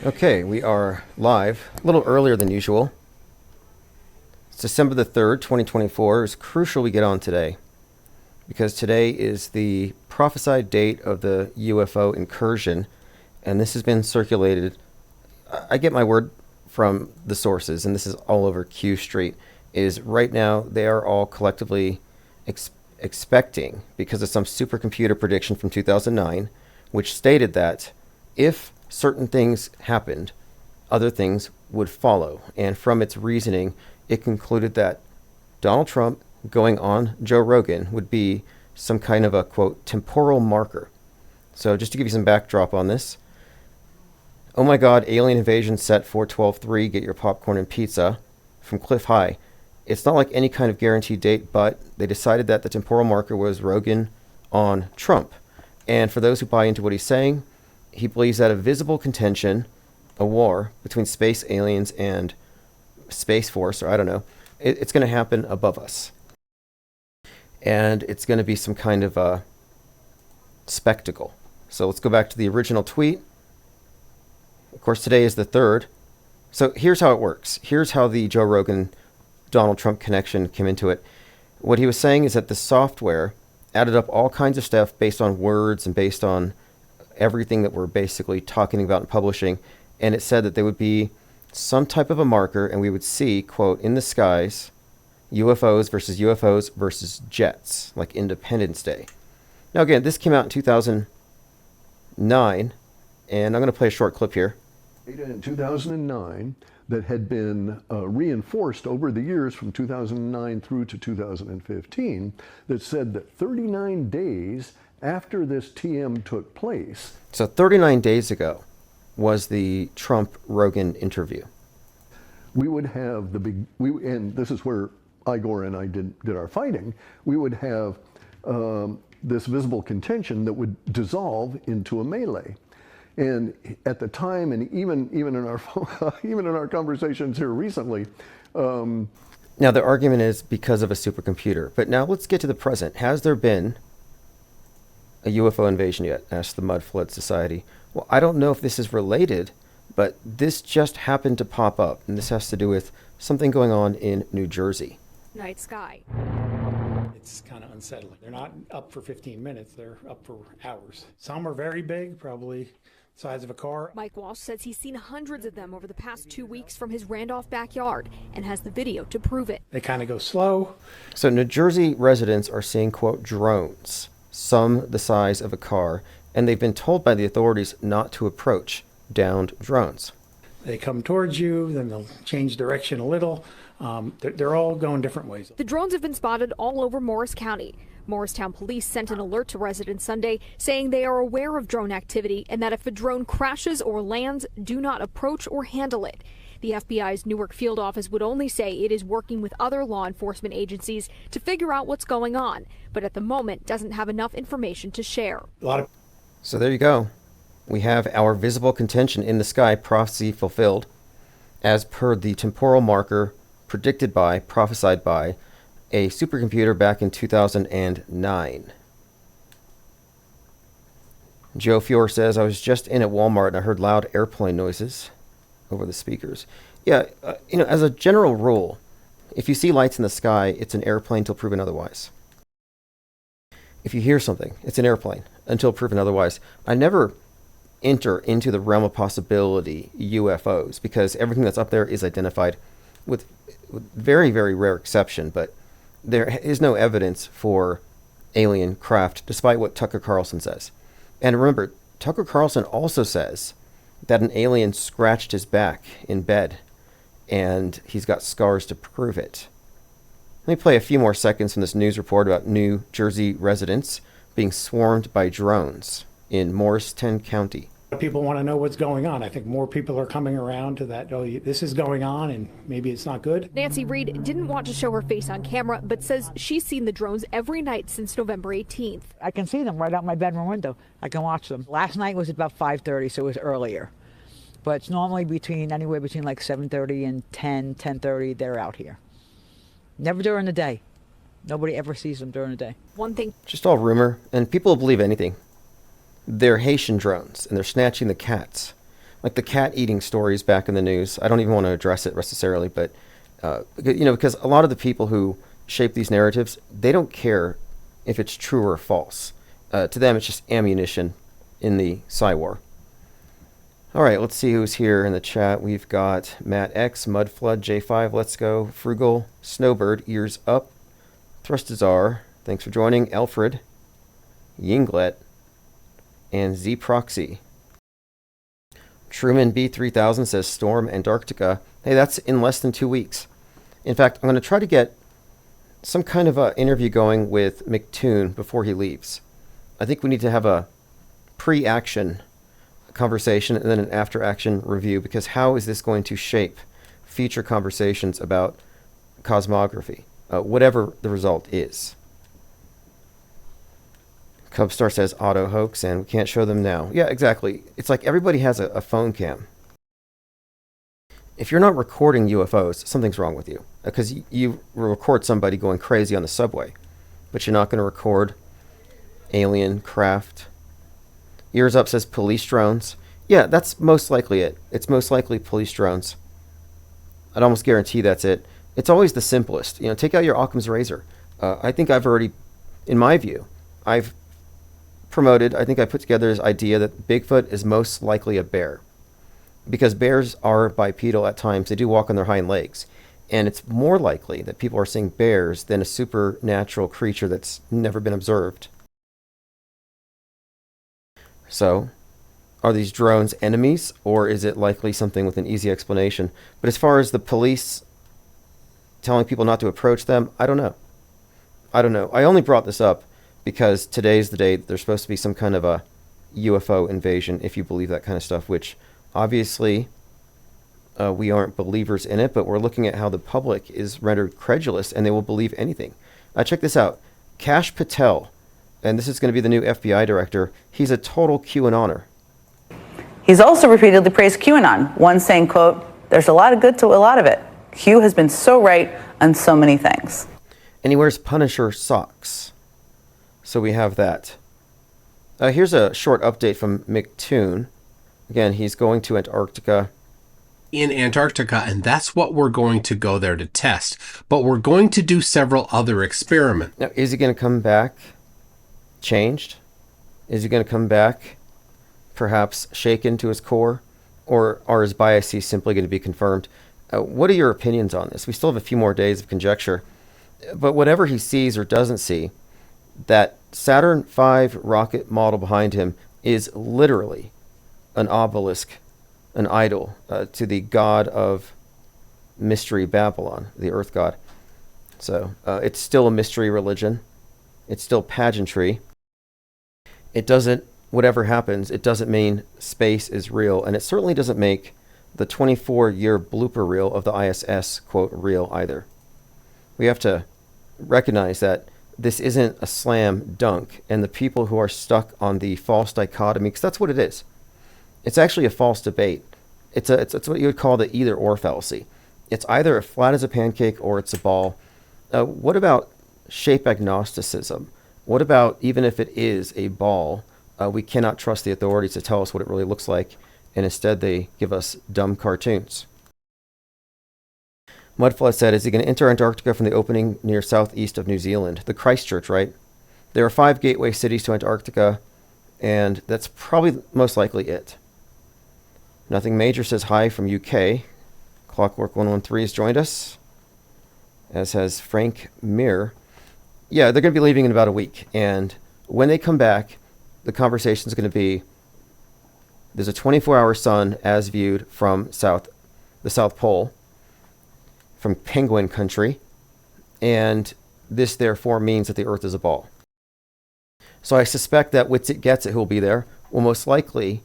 Okay, we are live, a little earlier than usual. It's December the 3rd, 2024. It's crucial we get on today because today is the prophesied date of the UFO incursion, and this has been circulated. I get my word from the sources, and this is all over Q Street, is right now they are all collectively expecting, because of some supercomputer prediction from 2009, which stated that if certain things happened, other things would follow. And from its reasoning, it concluded that Donald Trump going on Joe Rogan would be some kind of a, quote, temporal marker. So just to give you some backdrop on this, oh my God, alien invasion set for 12/3, get your popcorn and pizza from Cliff High. It's not like any kind of guaranteed date, but they decided that the temporal marker was Rogan on Trump. And for those who buy into what he's saying, he believes that a visible contention, a war between space aliens and Space Force, or I don't know, it's going to happen above us. And it's going to be some kind of a spectacle. So let's go back to the original tweet. Of course, today is the 3rd. So here's how it works. Here's how the Joe Rogan Donald Trump connection came into it. What he was saying is that the software added up all kinds of stuff based on words and based on everything that we're basically talking about and publishing, and it said that there would be some type of a marker, and we would see, quote, in the skies, UFOs versus jets, like Independence Day. Now again, this came out in 2009, and I'm going to play a short clip here. In 2009 that had been reinforced over the years from 2009 through to 2015 that said that 39 days after this TM took place. So 39 days ago was the Trump-Rogan interview. We would have the big, and this is where Igor and I did our fighting, we would have this visible contention that would dissolve into a melee. And at the time, and even in our even in our conversations here recently. Now the argument is because of a supercomputer. But now let's get to the present. Has there been a UFO invasion yet? Asked the Mud Flood Society. Well, I don't know if this is related, but this just happened to pop up, and this has to do with something going on in New Jersey. Night sky. It's kind of unsettling. They're not up for 15 minutes, they're up for hours. Some are very big, probably the size of a car. Mike Walsh says he's seen hundreds of them over the past 2 weeks from his Randolph backyard and has the video to prove it. They kind of go slow. So New Jersey residents are seeing, quote, drones, some the size of a car, and they've been told by the authorities not to approach downed drones. They come towards you, then they'll change direction a little. They're all going different ways. The drones have been spotted all over Morris County. Morristown police sent an alert to residents Sunday saying they are aware of drone activity and that if a drone crashes or lands, do not approach or handle it. The FBI's Newark field office would only say it is working with other law enforcement agencies to figure out what's going on, but at the moment doesn't have enough information to share. So there you go. We have our visible contention in the sky, prophecy fulfilled, as per the temporal marker predicted by, prophesied by, a supercomputer back in 2009. Joe Fior says, I was just in at Walmart and I heard loud airplane noises over the speakers. Yeah, as a general rule, if you see lights in the sky, it's an airplane till proven otherwise. If you hear something, it's an airplane until proven otherwise. I never enter into the realm of possibility UFOs because everything that's up there is identified with very, very rare exception, but there is no evidence for alien craft, despite what Tucker Carlson says. And remember, Tucker Carlson also says that an alien scratched his back in bed, and he's got scars to prove it. Let me play a few more seconds from this news report about New Jersey residents being swarmed by drones in Morristown County. People want to know what's going on. I think more people are coming around to that, oh, this is going on and maybe it's not good. Nancy Reed didn't want to show her face on camera, but says she's seen the drones every night since November 18th. I can see them right out my bedroom window. I can watch them. Last night was about 5:30, so it was earlier. But it's normally anywhere between like 7:30 and 10:30, they're out here. Never during the day. Nobody ever sees them during the day. One thing. Just all rumor, and people will believe anything. They're Haitian drones, and they're snatching the cats. like the cat eating stories back in the news. I don't even want to address it necessarily, but because a lot of the people who shape these narratives, they don't care if it's true or false. To them, it's just ammunition in the Psy-War. All right, let's see who's here in the chat. We've got Matt X, Mudflood, J5, Let's Go, Frugal, Snowbird, Ears Up, Thrustazar, thanks for joining, Alfred, Yinglet, and Z Proxy. Truman B3000 says Storm Antarctica. Hey, that's in less than 2 weeks. In fact, I'm going to try to get some kind of an interview going with McToon before he leaves. I think we need to have a pre-action conversation and then an after-action review, because how is this going to shape future conversations about cosmography, whatever the result is. Cubstar says auto hoax, and we can't show them now. Yeah, exactly. It's like everybody has a phone cam. If you're not recording UFOs, something's wrong with you. Because you record somebody going crazy on the subway, but you're not going to record alien craft. Ears Up says police drones. Yeah, that's most likely it. It's most likely police drones. I'd almost guarantee that's it. It's always the simplest. Take out your Occam's razor. I think I've already, in my view, I've promoted, I think I put together this idea that Bigfoot is most likely a bear. Because bears are bipedal at times. They do walk on their hind legs. And it's more likely that people are seeing bears than a supernatural creature that's never been observed. So, are these drones enemies, or is it likely something with an easy explanation? But as far as the police telling people not to approach them, I don't know. I only brought this up because today's the day that there's supposed to be some kind of a UFO invasion, if you believe that kind of stuff, which obviously we aren't believers in it, but we're looking at how the public is rendered credulous and they will believe anything. Check this out. Kash Patel, and this is going to be the new FBI director, he's a total QAnoner. He's also repeatedly praised QAnon, one saying, quote, "There's a lot of good to a lot of it. Q has been so right on so many things." And he wears Punisher socks. So we have that. Here's a short update from McToon. Again, he's going to Antarctica. In Antarctica, and that's what we're going to go there to test. But we're going to do several other experiments. Now, is he going to come back changed? Is he going to come back perhaps shaken to his core? Or are his biases simply going to be confirmed? What are your opinions on this? We still have a few more days of conjecture. But whatever he sees or doesn't see, that Saturn V rocket model behind him is literally an obelisk, an idol to the god of mystery Babylon, the earth god. So it's still a mystery religion. It's still pageantry. It doesn't, whatever happens, it doesn't mean space is real. And it certainly doesn't make the 24-year blooper reel of the ISS, quote, real either. We have to recognize that this isn't a slam dunk, and the people who are stuck on the false dichotomy, because that's what it is. It's actually a false debate. It's what you would call the either or fallacy. It's either as flat as a pancake or it's a ball. What about shape agnosticism? What about even if it is a ball, we cannot trust the authorities to tell us what it really looks like, and instead they give us dumb cartoons. Mudflood said, is he going to enter Antarctica from the opening near southeast of New Zealand? The Christchurch, right? There are 5 gateway cities to Antarctica, and that's probably most likely it. Nothing Major says hi from UK. Clockwork 113 has joined us, as has Frank Mir. Yeah, they're going to be leaving in about a week, and when they come back, the conversation is going to be, there's a 24-hour sun as viewed from the South Pole, from Penguin Country, and this therefore means that the Earth is a ball. So I suspect that Witsit Gets It, who will be there, will most likely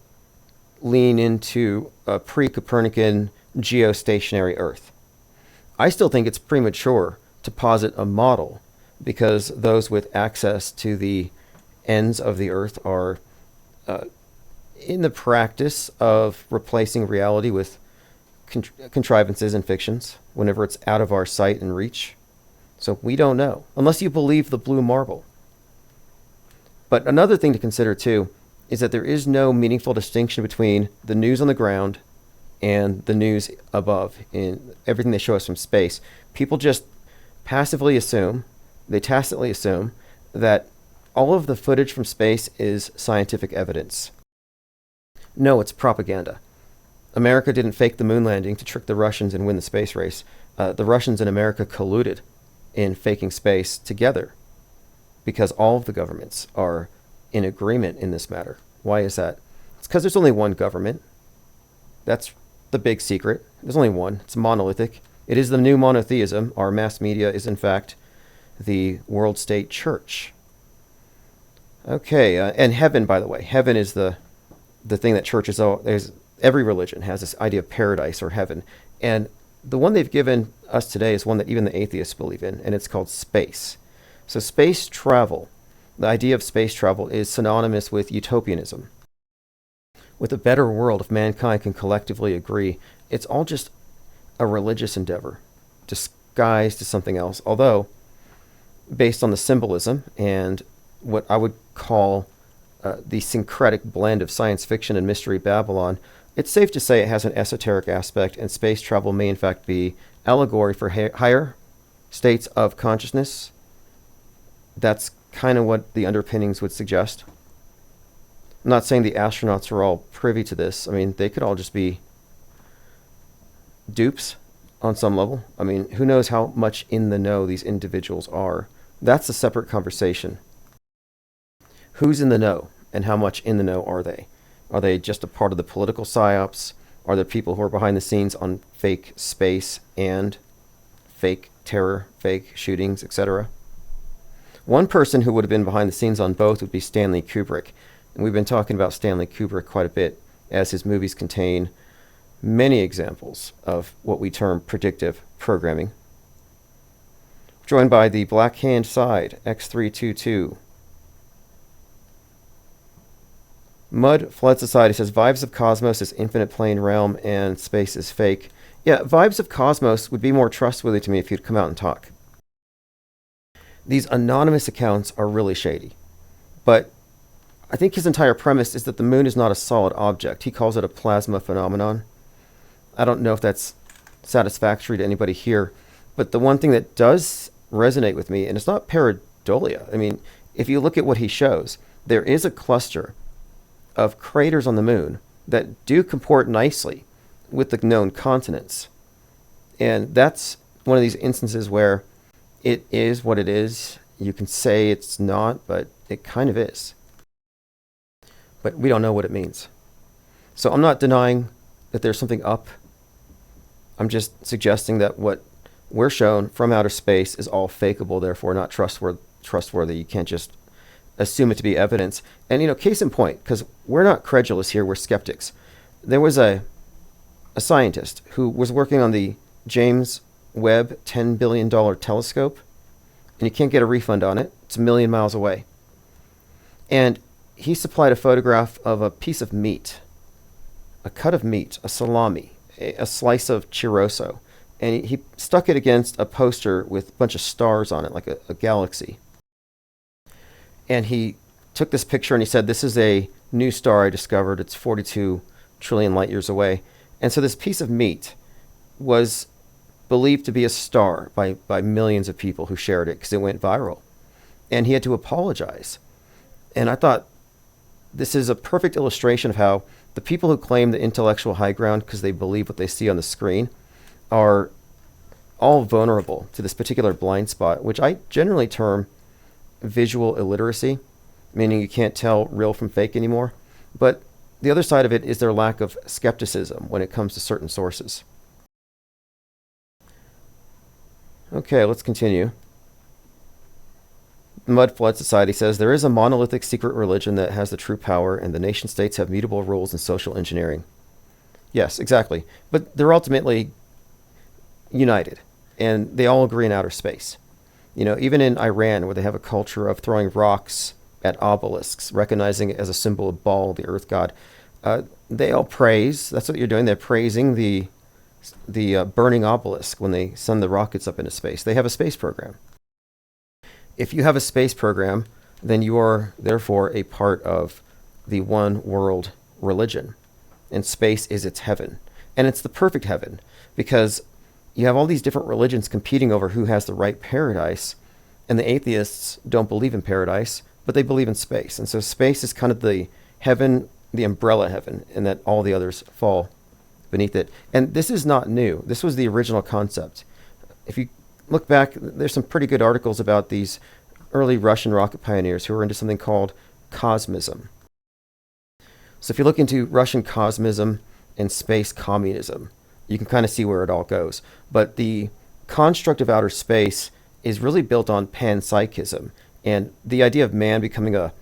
lean into a pre-Copernican geostationary Earth. I still think it's premature to posit a model, because those with access to the ends of the Earth are in the practice of replacing reality with contrivances and fictions whenever it's out of our sight and reach. So we don't know, unless you believe the blue marble. But another thing to consider too, is that there is no meaningful distinction between the news on the ground and the news above in everything they show us from space. People just passively assume, they tacitly assume, that all of the footage from space is scientific evidence. No, it's propaganda. America didn't fake the moon landing to trick the Russians and win the space race. The Russians and America colluded in faking space together because all of the governments are in agreement in this matter. Why is that? It's because there's only one government. That's the big secret. There's only one. It's monolithic. It is the new monotheism. Our mass media is, in fact, the world state church. Okay, and heaven, by the way. Heaven is the thing that churches, every religion has this idea of paradise or heaven. And the one they've given us today is one that even the atheists believe in, and it's called space. So space travel, the idea of space travel is synonymous with utopianism. With a better world, if mankind can collectively agree, it's all just a religious endeavor, disguised as something else. Although, based on the symbolism and what I would call the syncretic blend of science fiction and mystery Babylon, it's safe to say it has an esoteric aspect, and space travel may in fact be allegory for higher states of consciousness. That's kind of what the underpinnings would suggest. I'm not saying the astronauts are all privy to this. I mean, they could all just be dupes on some level. I mean, who knows how much in the know these individuals are. That's a separate conversation. Who's in the know, and how much in the know are they? Are they just a part of the political psyops? Are there people who are behind the scenes on fake space and fake terror, fake shootings, etc.? One person who would have been behind the scenes on both would be Stanley Kubrick. And we've been talking about Stanley Kubrick quite a bit, as his movies contain many examples of what we term predictive programming. Joined by the Black Hand Side, X322. Mud Flood Society says, Vibes of Cosmos is infinite plane realm and space is fake. Yeah, Vibes of Cosmos would be more trustworthy to me if you'd come out and talk. These anonymous accounts are really shady. But I think his entire premise is that the moon is not a solid object. He calls it a plasma phenomenon. I don't know if that's satisfactory to anybody here, but the one thing that does resonate with me, and it's not pareidolia. I mean, if you look at what he shows, there is a cluster of craters on the moon that do comport nicely with the known continents. And that's one of these instances where it is what it is. You can say it's not, but it kind of is. But we don't know what it means. So I'm not denying that there's something up. I'm just suggesting that what we're shown from outer space is all fakeable, therefore not trustworthy. You can't just assume it to be evidence. And, you know, case in point, because we're not credulous here, we're skeptics. There was a scientist who was working on the James Webb $10 billion telescope, and you can't get a refund on it. It's 1 million miles away. And he supplied a photograph of a piece of meat, a cut of meat, a salami, a slice of chorizo, and he stuck it against a poster with a bunch of stars on it, like a galaxy. And he took this picture and he said, this is a new star I discovered. It's 42 trillion light years away. And so this piece of meat was believed to be a star by millions of people who shared it because it went viral. And he had to apologize. And I thought, this is a perfect illustration of how the people who claim the intellectual high ground because they believe what they see on the screen are all vulnerable to this particular blind spot, which I generally term visual illiteracy, meaning you can't tell real from fake anymore. But the other side of it is their lack of skepticism when it comes to certain sources. Okay, let's continue. The Mud Flood Society says, there is a monolithic secret religion that has the true power, and the nation states have mutable rules in social engineering. Yes, exactly. But they're ultimately united, and they all agree in outer space. You know, even in Iran, where they have a culture of throwing rocks at obelisks, recognizing it as a symbol of Baal, the earth god, they all praise. That's what you're doing. They're praising the burning obelisk when they send the rockets up into space. They have a space program. If you have a space program, then you are therefore a part of the one world religion, and space is its heaven. And it's the perfect heaven because you have all these different religions competing over who has the right paradise, and the atheists don't believe in paradise, but they believe in space. And so space is kind of the heaven, the umbrella heaven, and that all the others fall beneath it. And this is not new. This was the original concept. If you look back, there's some pretty good articles about these early Russian rocket pioneers who were into something called cosmism. So if you look into Russian cosmism and space communism, you can kind of see where it all goes. But the construct of outer space is really built on panpsychism and the idea of man becoming a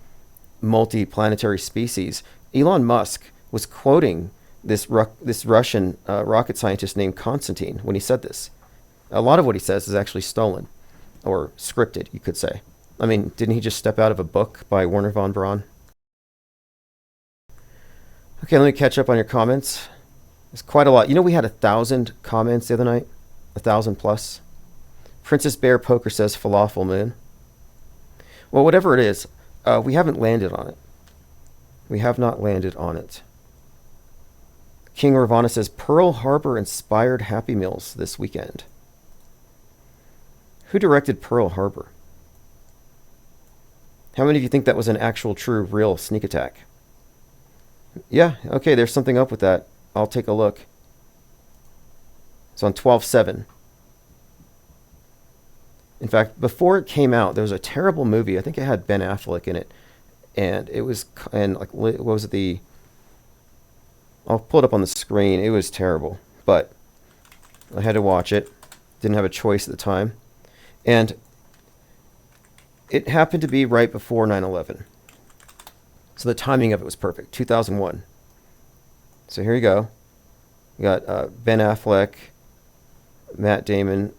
multi-planetary species. Elon Musk was quoting this Russian rocket scientist named Konstantin when he said this. A lot of what he says is actually stolen or scripted, you could say. I mean, didn't he just step out of a book by Werner von Braun? Okay, let me catch up on your comments. There's quite a lot. You know, we had 1,000 comments the other night, 1,000 plus. Princess Bear Poker says falafel moon. Well, whatever it is, we haven't landed on it. We have not landed on it. King Ravana says Pearl Harbor inspired Happy Meals this weekend. Who directed Pearl Harbor? How many of you think that was an actual, true, real sneak attack? Yeah, okay, there's something up with that. I'll take a look. It's on 12/7. In fact, before it came out, there was a terrible movie. I think it had Ben Affleck in it, and it was, and like, what was it? I'll pull it up on the screen. It was terrible, but I had to watch it. Didn't have a choice at the time, and it happened to be right before 9/11. So the timing of it was perfect. 2001. So here you go. You got Ben Affleck, Matt Damon,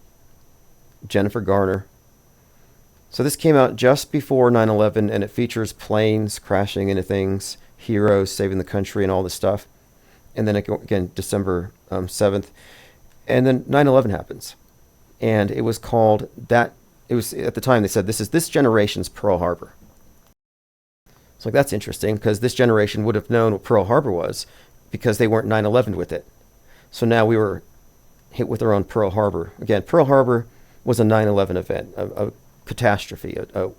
Jennifer Garner. So this came out just before 9/11, and it features planes crashing into things, heroes saving the country, and all this stuff. And then again, December 7th. And then 9/11 happens. And it was called that. It was, at the time, they said, this is this generation's Pearl Harbor. So like, that's interesting, because this generation would have known what Pearl Harbor was because they weren't 9/11 with it. So now we were hit with our own Pearl Harbor. Again, Pearl Harbor was a 9/11 event, a catastrophe, a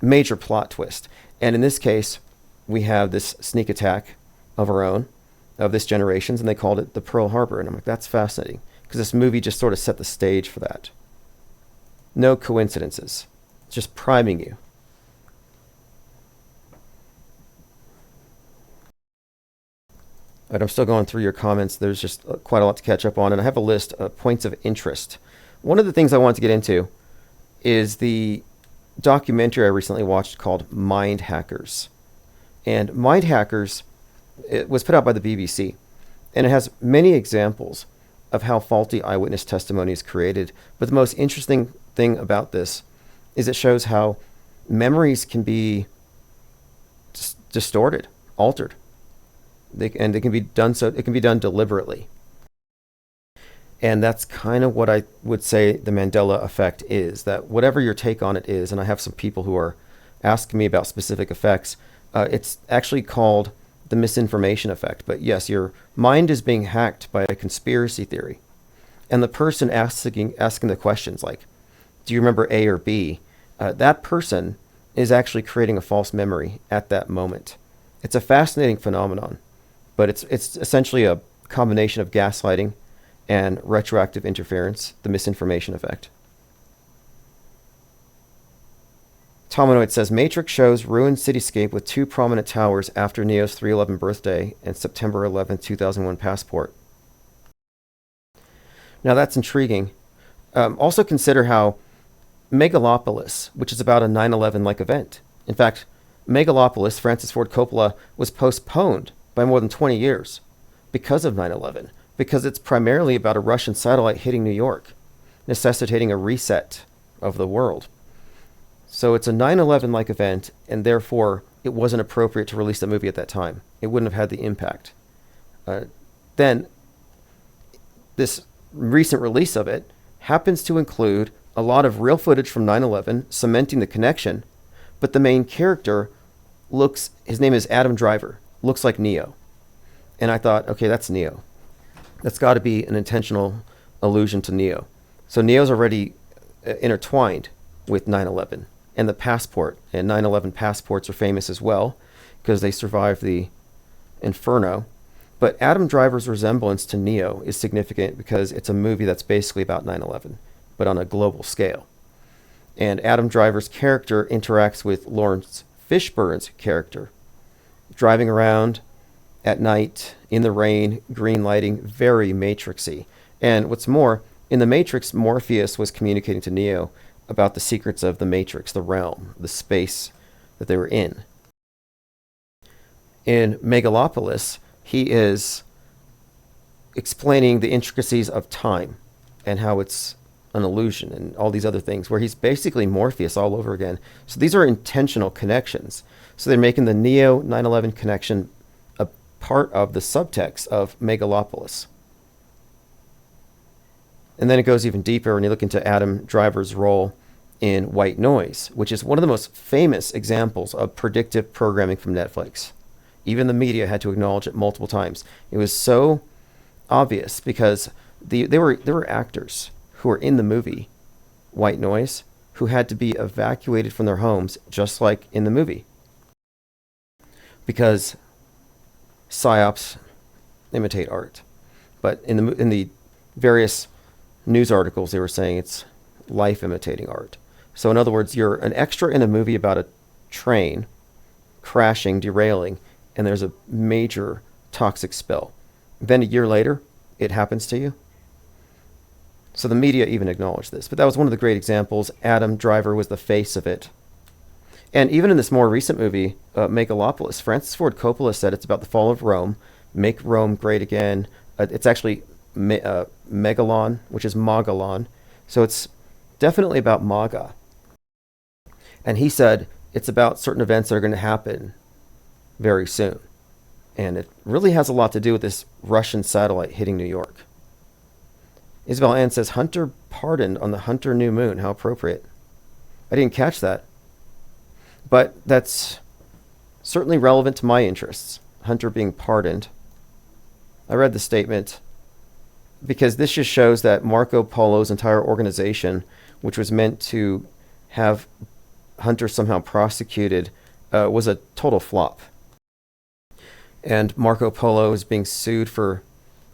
major plot twist. And in this case, we have this sneak attack of our own, of this generation's, and they called it the Pearl Harbor. And I'm like, that's fascinating, because this movie just sort of set the stage for that. No coincidences. It's just priming you. All right, I'm still going through your comments. There's just quite a lot to catch up on, and I have a list of points of interest. One of the things I want to get into is the documentary I recently watched called Mind Hackers. And Mind Hackers, it was put out by the BBC, and it has many examples of how faulty eyewitness testimony is created. But the most interesting thing about this is it shows how memories can be distorted, altered. They can be done, so it can be done deliberately. And that's kind of what I would say the Mandela effect is, that whatever your take on it is, and I have some people who are asking me about specific effects, it's actually called the misinformation effect. But yes, your mind is being hacked by a conspiracy theory. And the person asking the questions like, do you remember A or B? That person is actually creating a false memory at that moment. It's a fascinating phenomenon, but it's essentially a combination of gaslighting and retroactive interference, the misinformation effect. Tomanoid says, Matrix shows ruined cityscape with two prominent towers after Neo's 3/11 birthday and September 11, 2001 passport. Now that's intriguing. Also consider how Megalopolis, which is about a 9/11-like event. In fact, Megalopolis, Francis Ford Coppola, was postponed by more than 20 years because of 9/11, because it's primarily about a Russian satellite hitting New York, necessitating a reset of the world. So it's a 9/11-like event, and therefore it wasn't appropriate to release the movie at that time. It wouldn't have had the impact. Then this recent release of it happens to include a lot of real footage from 9/11, cementing the connection, but the main character his name is Adam Driver, looks like Neo. And I thought, okay, that's Neo. That's got to be an intentional allusion to Neo. So Neo's already intertwined with 9/11 and the passport. And 9/11 passports are famous as well because they survived the inferno. But Adam Driver's resemblance to Neo is significant because it's a movie that's basically about 9/11, but on a global scale. And Adam Driver's character interacts with Lawrence Fishburne's character, driving around at night in the rain, green lighting, very Matrixy. And what's more, in the Matrix, Morpheus was communicating to Neo about the secrets of the Matrix, the realm, the space that they were in. In Megalopolis, he is explaining the intricacies of time and how it's an illusion and all these other things, where he's basically Morpheus all over again. So these are intentional connections. So they're making the Neo 9/11 connection a part of the subtext of Megalopolis. And then it goes even deeper when you look into Adam Driver's role in White Noise, which is one of the most famous examples of predictive programming from Netflix. Even the media had to acknowledge it multiple times. It was so obvious because there were actors who were in the movie White Noise who had to be evacuated from their homes, just like in the movie, because psyops imitate art. But in the various news articles, they were saying it's life imitating art. So in other words, you're an extra in a movie about a train crashing, derailing, and there's a major toxic spill. Then a year later, it happens to you. So the media even acknowledged this. But that was one of the great examples. Adam Driver was the face of it. And even in this more recent movie, Megalopolis, Francis Ford Coppola said it's about the fall of Rome, make Rome great again. It's actually Megalon, which is Magalon. So it's definitely about MAGA. And he said it's about certain events that are going to happen very soon. And it really has a lot to do with this Russian satellite hitting New York. Isabel Ann says, Hunter pardoned on the Hunter new moon. How appropriate. I didn't catch that. But that's certainly relevant to my interests. Hunter being pardoned. I read the statement because this just shows that Marco Polo's entire organization, which was meant to have Hunter somehow prosecuted, was a total flop. And Marco Polo is being sued for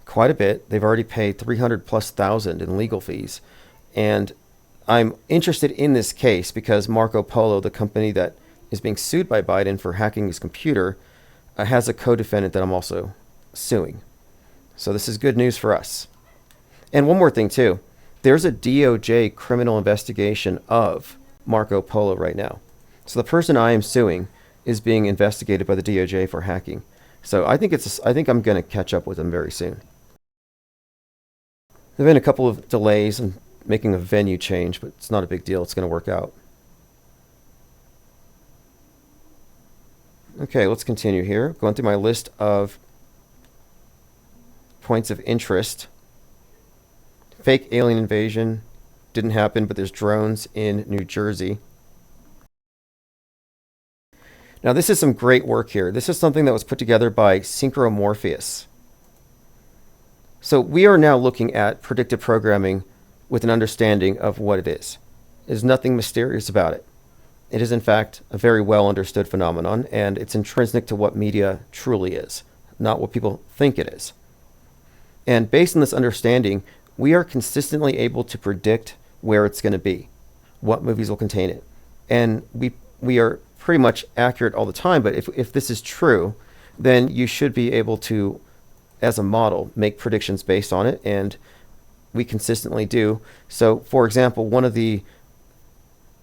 quite a bit. They've already paid $300,000+ in legal fees. And I'm interested in this case because Marco Polo, the company that is being sued by Biden for hacking his computer, has a co-defendant that I'm also suing. So this is good news for us. And one more thing too. There's a DOJ criminal investigation of Marco Polo right now. So the person I am suing is being investigated by the DOJ for hacking. So I think I'm going to catch up with them very soon. There have been a couple of delays in making a venue change, but it's not a big deal. It's going to work out. Okay, let's continue here. Going through my list of points of interest. Fake alien invasion didn't happen, but there's drones in New Jersey. Now, this is some great work here. This is something that was put together by Synchromorpheus. So we are now looking at predictive programming with an understanding of what it is. There's nothing mysterious about it. It is, in fact, a very well understood phenomenon, and it's intrinsic to what media truly is, not what people think it is. And based on this understanding, we are consistently able to predict where it's going to be, what movies will contain it. And we are pretty much accurate all the time, but if this is true, then you should be able to, as a model, make predictions based on it, and we consistently do. So, for example, one of the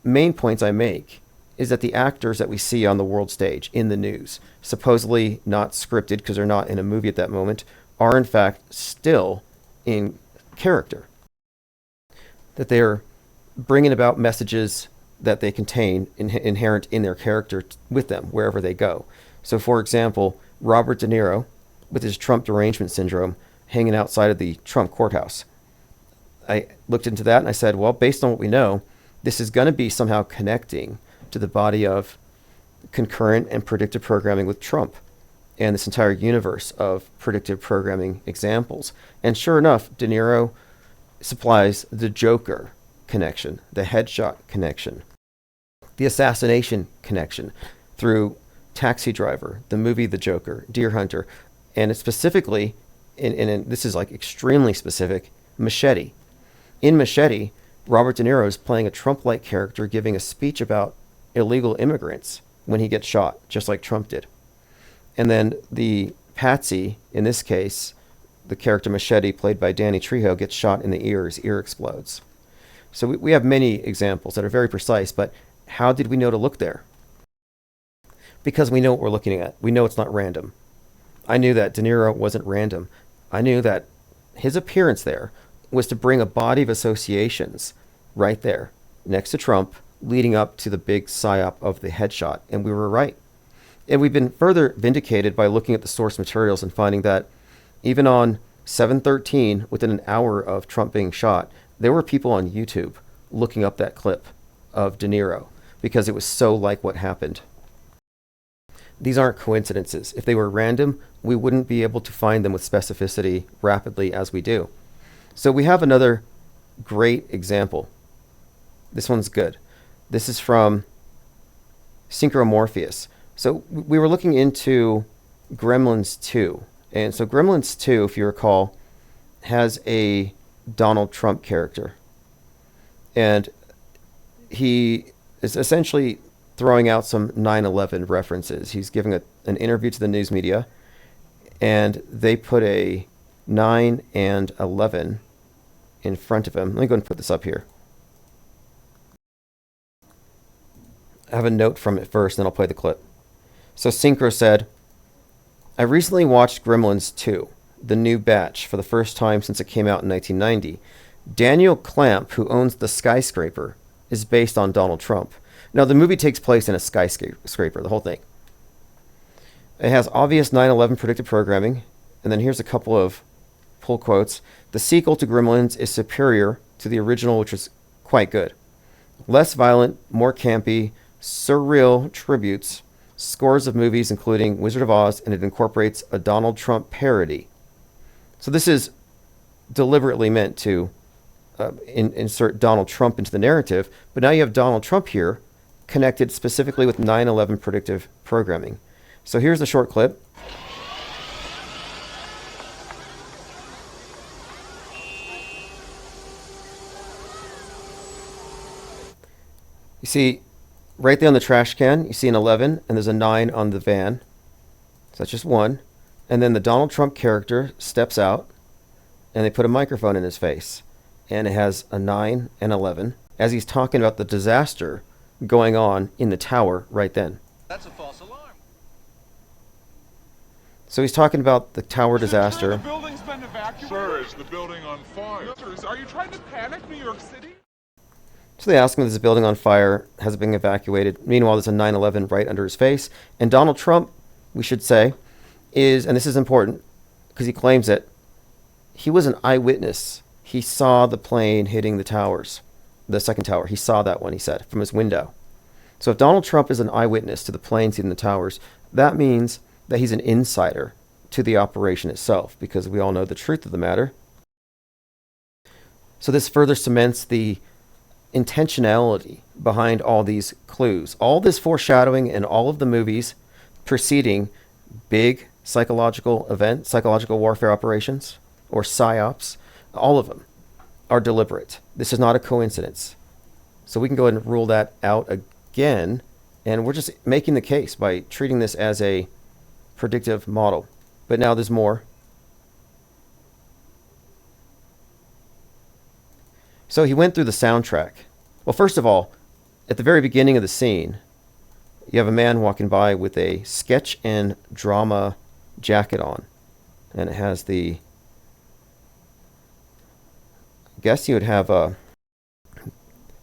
main points I make is that the actors that we see on the world stage in the news, supposedly not scripted because they're not in a movie at that moment, are in fact still in character. That they're bringing about messages that they contain inherent in their character with them wherever they go. So, for example, Robert De Niro, with his Trump derangement syndrome, hanging outside of the Trump courthouse. I looked into that and I said, well, based on what we know, this is going to be somehow connecting to the body of concurrent and predictive programming with Trump and this entire universe of predictive programming examples. And sure enough, De Niro supplies the Joker connection, the headshot connection, the assassination connection through Taxi Driver, the movie The Joker, Deer Hunter, and it's specifically, in this is like extremely specific, Machete. In Machete, Robert De Niro is playing a Trump-like character giving a speech about illegal immigrants when he gets shot, just like Trump did. And then the Patsy, in this case, the character Machete, played by Danny Trejo, gets shot in the ear. His ear explodes. So we have many examples that are very precise, but how did we know to look there? Because we know what we're looking at. We know it's not random. I knew that De Niro wasn't random. I knew that his appearance there was to bring a body of associations right there next to Trump, leading up to the big psyop of the headshot. And we were right. And we've been further vindicated by looking at the source materials and finding that even on 7/13, within an hour of Trump being shot, there were people on YouTube looking up that clip of De Niro because it was so like what happened. These aren't coincidences. If they were random, we wouldn't be able to find them with specificity rapidly as we do. So we have another great example. This one's good. This is from Synchromorpheus. So we were looking into Gremlins 2. And so Gremlins 2, if you recall, has a Donald Trump character. And he is essentially throwing out some 9/11 references. He's giving an interview to the news media, and they put a 9 and 11 in front of him. Let me go and put this up here. I have a note from it first, then I'll play the clip. So Synchro said, I recently watched Gremlins 2, the new batch, for the first time since it came out in 1990. Daniel Clamp, who owns the skyscraper, is based on Donald Trump. Now, the movie takes place in a skyscraper, the whole thing. It has obvious 9/11 predictive programming, and then here's a couple of pull quotes. The sequel to Gremlins is superior to the original, which was quite good. Less violent, more campy, surreal tributes, scores of movies including Wizard of Oz, and it incorporates a Donald Trump parody. So this is deliberately meant to insert Donald Trump into the narrative, but now you have Donald Trump here connected specifically with 9/11 predictive programming. So here's the short clip. You see, right there on the trash can, you see an 11, and there's a 9 on the van. So that's just one. And then the Donald Trump character steps out, and they put a microphone in his face. And it has a 9 and 11, as he's talking about the disaster going on in the tower right then. That's a false alarm. So he's talking about the tower disaster. The building's been evacuated. Sir, is the building on fire? Are you trying to panic New York City? So they ask him, is the building on fire? Has it been evacuated? Meanwhile, there's a 9/11 right under his face. And Donald Trump, we should say, is, and this is important because he claims it, he was an eyewitness. He saw the plane hitting the towers, the second tower. He saw that one, he said, from his window. So if Donald Trump is an eyewitness to the planes hitting the towers, that means that he's an insider to the operation itself, because we all know the truth of the matter. So this further cements the intentionality behind all these clues. All this foreshadowing in all of the movies preceding big psychological events, psychological warfare operations, or psyops, all of them are deliberate. This is not a coincidence. So we can go ahead and rule that out again, and we're just making the case by treating this as a predictive model. But now there's more. So he went through the soundtrack. Well, first of all, at the very beginning of the scene, you have a man walking by with a sketch and drama jacket on. And it has the, I guess you would have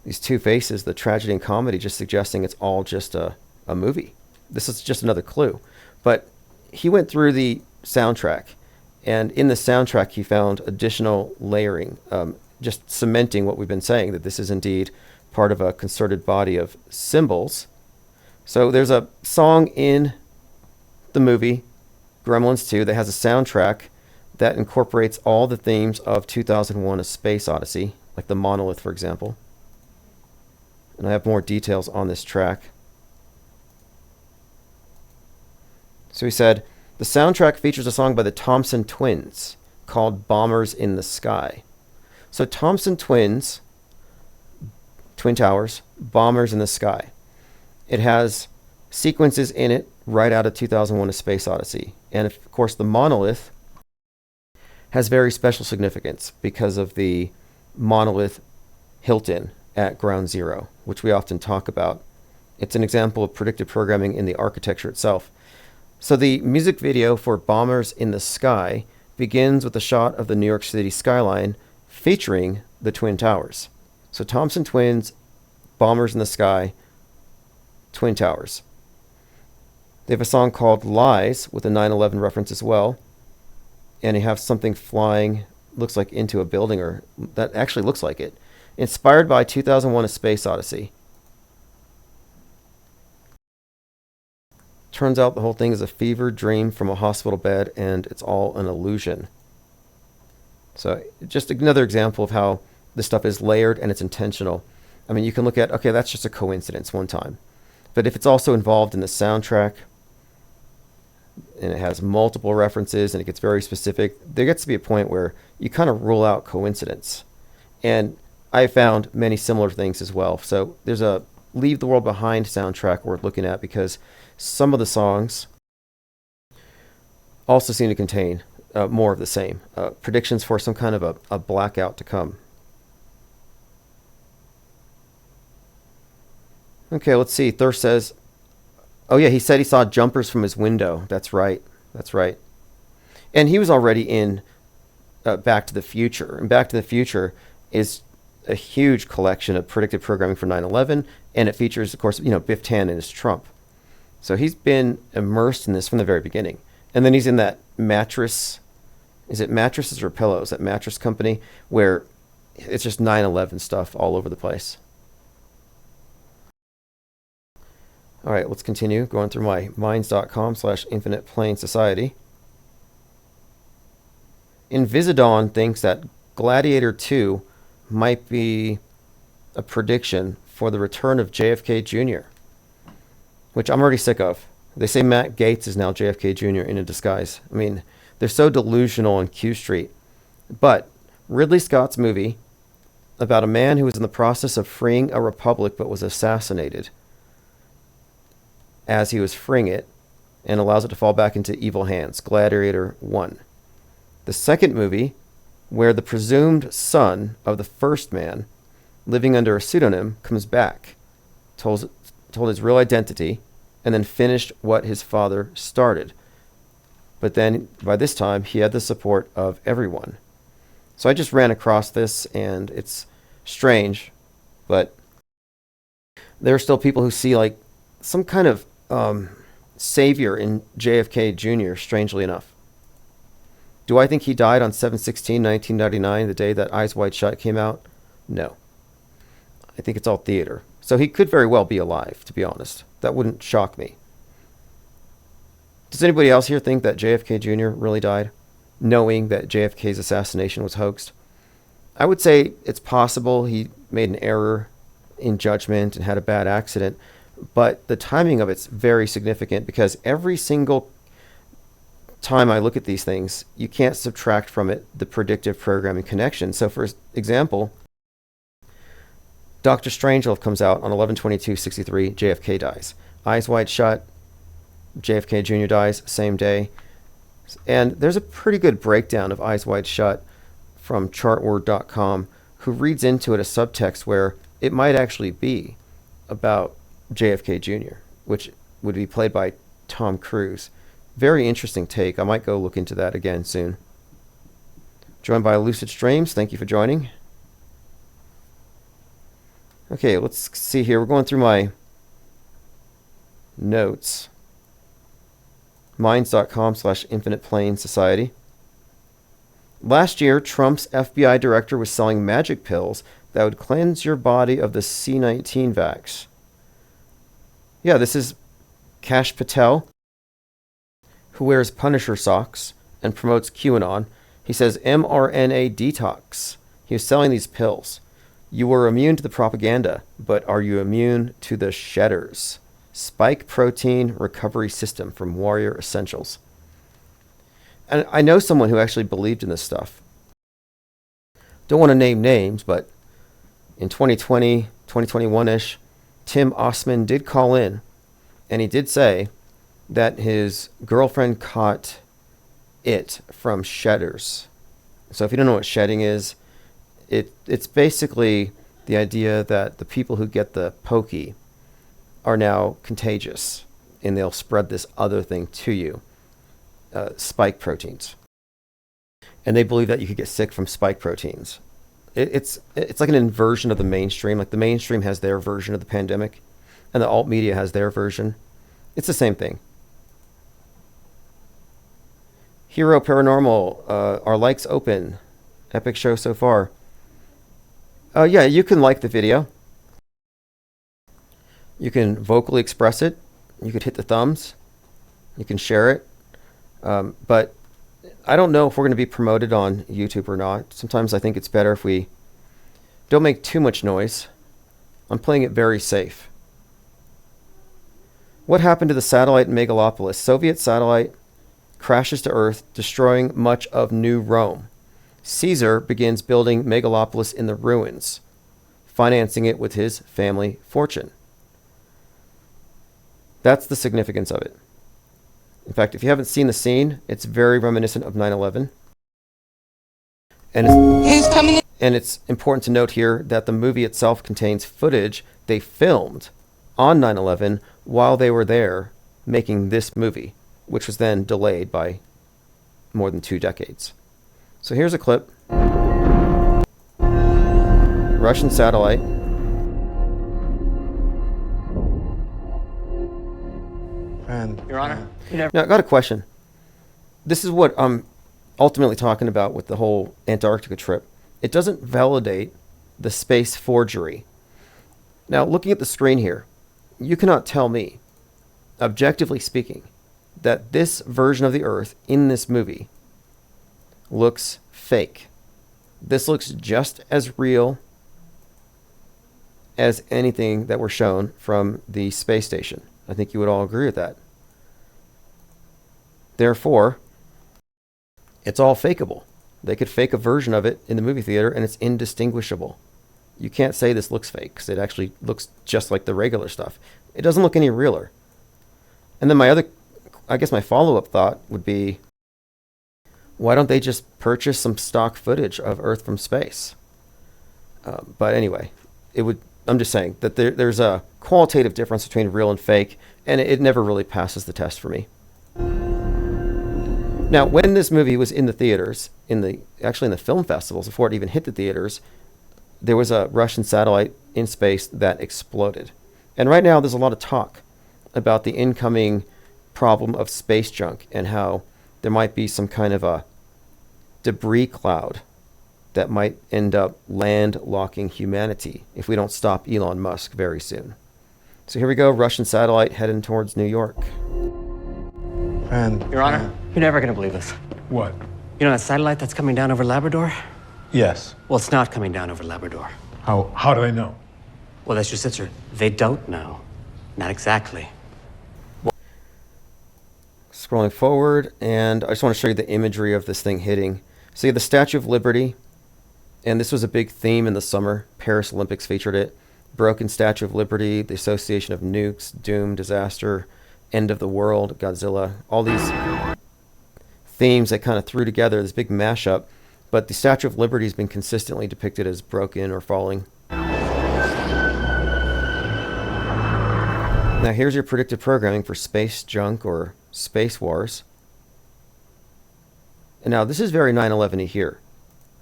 these two faces, the tragedy and comedy, just suggesting it's all just a movie. This is just another clue. But he went through the soundtrack, and in the soundtrack he found additional layering, just cementing what we've been saying, that this is indeed part of a concerted body of symbols So there's a song in the movie Gremlins 2 that has a soundtrack that incorporates all the themes of 2001: A Space Odyssey, like the monolith, for example. And I have more details on this track. So he said, the soundtrack features a song by the Thompson Twins called Bombers in the Sky. So Thompson Twins, Twin Towers, Bombers in the Sky. It has sequences in it right out of 2001: A Space Odyssey. And of course, the monolith has very special significance because of the monolith Hilton at Ground Zero, which we often talk about. It's an example of predictive programming in the architecture itself. So the music video for Bombers in the Sky begins with a shot of the New York City skyline featuring the Twin Towers. So Thompson Twins, Bombers in the Sky, Twin Towers. They have a song called Lies with a 9/11 reference as well. And you have something flying, looks like into a building, or that actually looks like it. Inspired by 2001: A Space Odyssey. Turns out the whole thing is a fever dream from a hospital bed, and it's all an illusion. So just another example of how this stuff is layered and it's intentional. I mean, you can look at, okay, that's just a coincidence one time. But if it's also involved in the soundtrack, and it has multiple references and it gets very specific, there gets to be a point where you kind of rule out coincidence. And I found many similar things as well. So there's a Leave the World Behind soundtrack worth looking at, because some of the songs also seem to contain more of the same. Predictions for some kind of a blackout to come. Okay, let's see. Thirst says, oh yeah, he said he saw jumpers from his window. That's right. That's right. And he was already in Back to the Future. And Back to the Future is a huge collection of predictive programming for 9/11, and it features, of course, Biff Tannen as Trump. So he's been immersed in this from the very beginning. And then he's in that mattress, is it mattresses or pillows, that mattress company where it's just 9/11 stuff all over the place. All right, let's continue going through my minds.com/infinite plane society. Invisidon thinks that Gladiator 2 might be a prediction for the return of JFK Jr., which I'm already sick of. They say Matt Gaetz is now JFK Jr. in a disguise. I mean, they're so delusional on Q Street. But Ridley Scott's movie about a man who was in the process of freeing a republic but was assassinated as he was freeing it, and allows it to fall back into evil hands, Gladiator 1. The second movie, where the presumed son of the first man, living under a pseudonym, comes back, told his real identity, and then finished what his father started. But then, by this time, he had the support of everyone. So I just ran across this, and it's strange, but there are still people who see like some kind of savior in JFK Jr., strangely enough. Do I think he died on 7/16/1999, the day that Eyes Wide Shut came out? No. I think it's all theater. So he could very well be alive, to be honest. That wouldn't shock me. Does anybody else here think that JFK Jr. really died, knowing that JFK's assassination was hoaxed? I would say it's possible he made an error in judgment and had a bad accident, but the timing of it's very significant, because every single time I look at these things, you can't subtract from it the predictive programming connection. So for example, Dr. Strangelove comes out on 11/22/63, JFK dies. Eyes Wide Shut, JFK Jr. dies, same day. And there's a pretty good breakdown of Eyes Wide Shut from chartword.com, who reads into it a subtext where it might actually be about JFK Jr., which would be played by Tom Cruise. Very interesting take. I might go look into that again soon. Joined by Lucid Streams. Thank you for joining. Okay, let's see here. We're going through my notes. Minds.com/infinite plane society. Last year, Trump's FBI director was selling magic pills that would cleanse your body of the C-19 vax. Yeah, this is Kash Patel, who wears Punisher socks and promotes QAnon. He says mRNA detox. He was selling these pills. You were immune to the propaganda, but are you immune to the shedders? Spike protein recovery system from Warrior Essentials. And I know someone who actually believed in this stuff. Don't want to name names, but in 2020, 2021-ish, Tim Osman did call in, and he did say that his girlfriend caught it from shedders. So if you don't know what shedding is, it's basically the idea that the people who get the pokey are now contagious, and they'll spread this other thing to you, spike proteins. And they believe that you could get sick from spike proteins. It's like an inversion of the mainstream. Like the mainstream has their version of the pandemic, and the alt media has their version. It's the same thing. Hero Paranormal, our likes open. Epic show so far. Yeah, you can like the video. You can vocally express it. You could hit the thumbs. You can share it. But I don't know if we're going to be promoted on YouTube or not. Sometimes I think it's better if we don't make too much noise. I'm playing it very safe. What happened to the satellite in Megalopolis? Soviet satellite crashes to Earth, destroying much of New Rome. Caesar begins building Megalopolis in the ruins, financing it with his family fortune. That's the significance of it. In fact, if you haven't seen the scene, it's very reminiscent of 9/11. And it's important to note here that the movie itself contains footage they filmed on 9/11 while they were there making this movie, which was then delayed by more than 2 decades. So here's a clip. Russian satellite. Your Honor. Now, I got a question. This is what I'm ultimately talking about with the whole Antarctica trip. It doesn't validate the space forgery. Now, looking at the screen here, you cannot tell me, objectively speaking, that this version of the Earth in this movie looks fake. This looks just as real as anything that were shown from the space station. I think you would all agree with that. Therefore, it's all fakeable. They could fake a version of it in the movie theater and it's indistinguishable. You can't say this looks fake because it actually looks just like the regular stuff. It doesn't look any realer. And then my follow-up thought would be, why don't they just purchase some stock footage of Earth from space? But anyway, I'm just saying that there's a qualitative difference between real and fake, and it never really passes the test for me. Now, when this movie was in the theaters, actually in the film festivals, before it even hit the theaters, there was a Russian satellite in space that exploded. And right now, there's a lot of talk about the incoming problem of space junk and how there might be some kind of a debris cloud that might end up landlocking humanity if we don't stop Elon Musk very soon. So here we go, Russian satellite heading towards New York. Your Honor, you're never going to believe this. What? You know that satellite that's coming down over Labrador? Yes. Well, it's not coming down over Labrador. How do they know? Well, that's just it, sir. They don't know. Not exactly. Scrolling forward, and I just want to show you the imagery of this thing hitting. So you have the Statue of Liberty, and this was a big theme in the summer. Paris Olympics featured it. Broken Statue of Liberty, the association of nukes, doom, disaster, end of the world, Godzilla, all these themes that kind of threw together this big mashup. But the Statue of Liberty has been consistently depicted as broken or falling. Now here's your predictive programming for space junk or space wars. And now this is very 9/11-y here.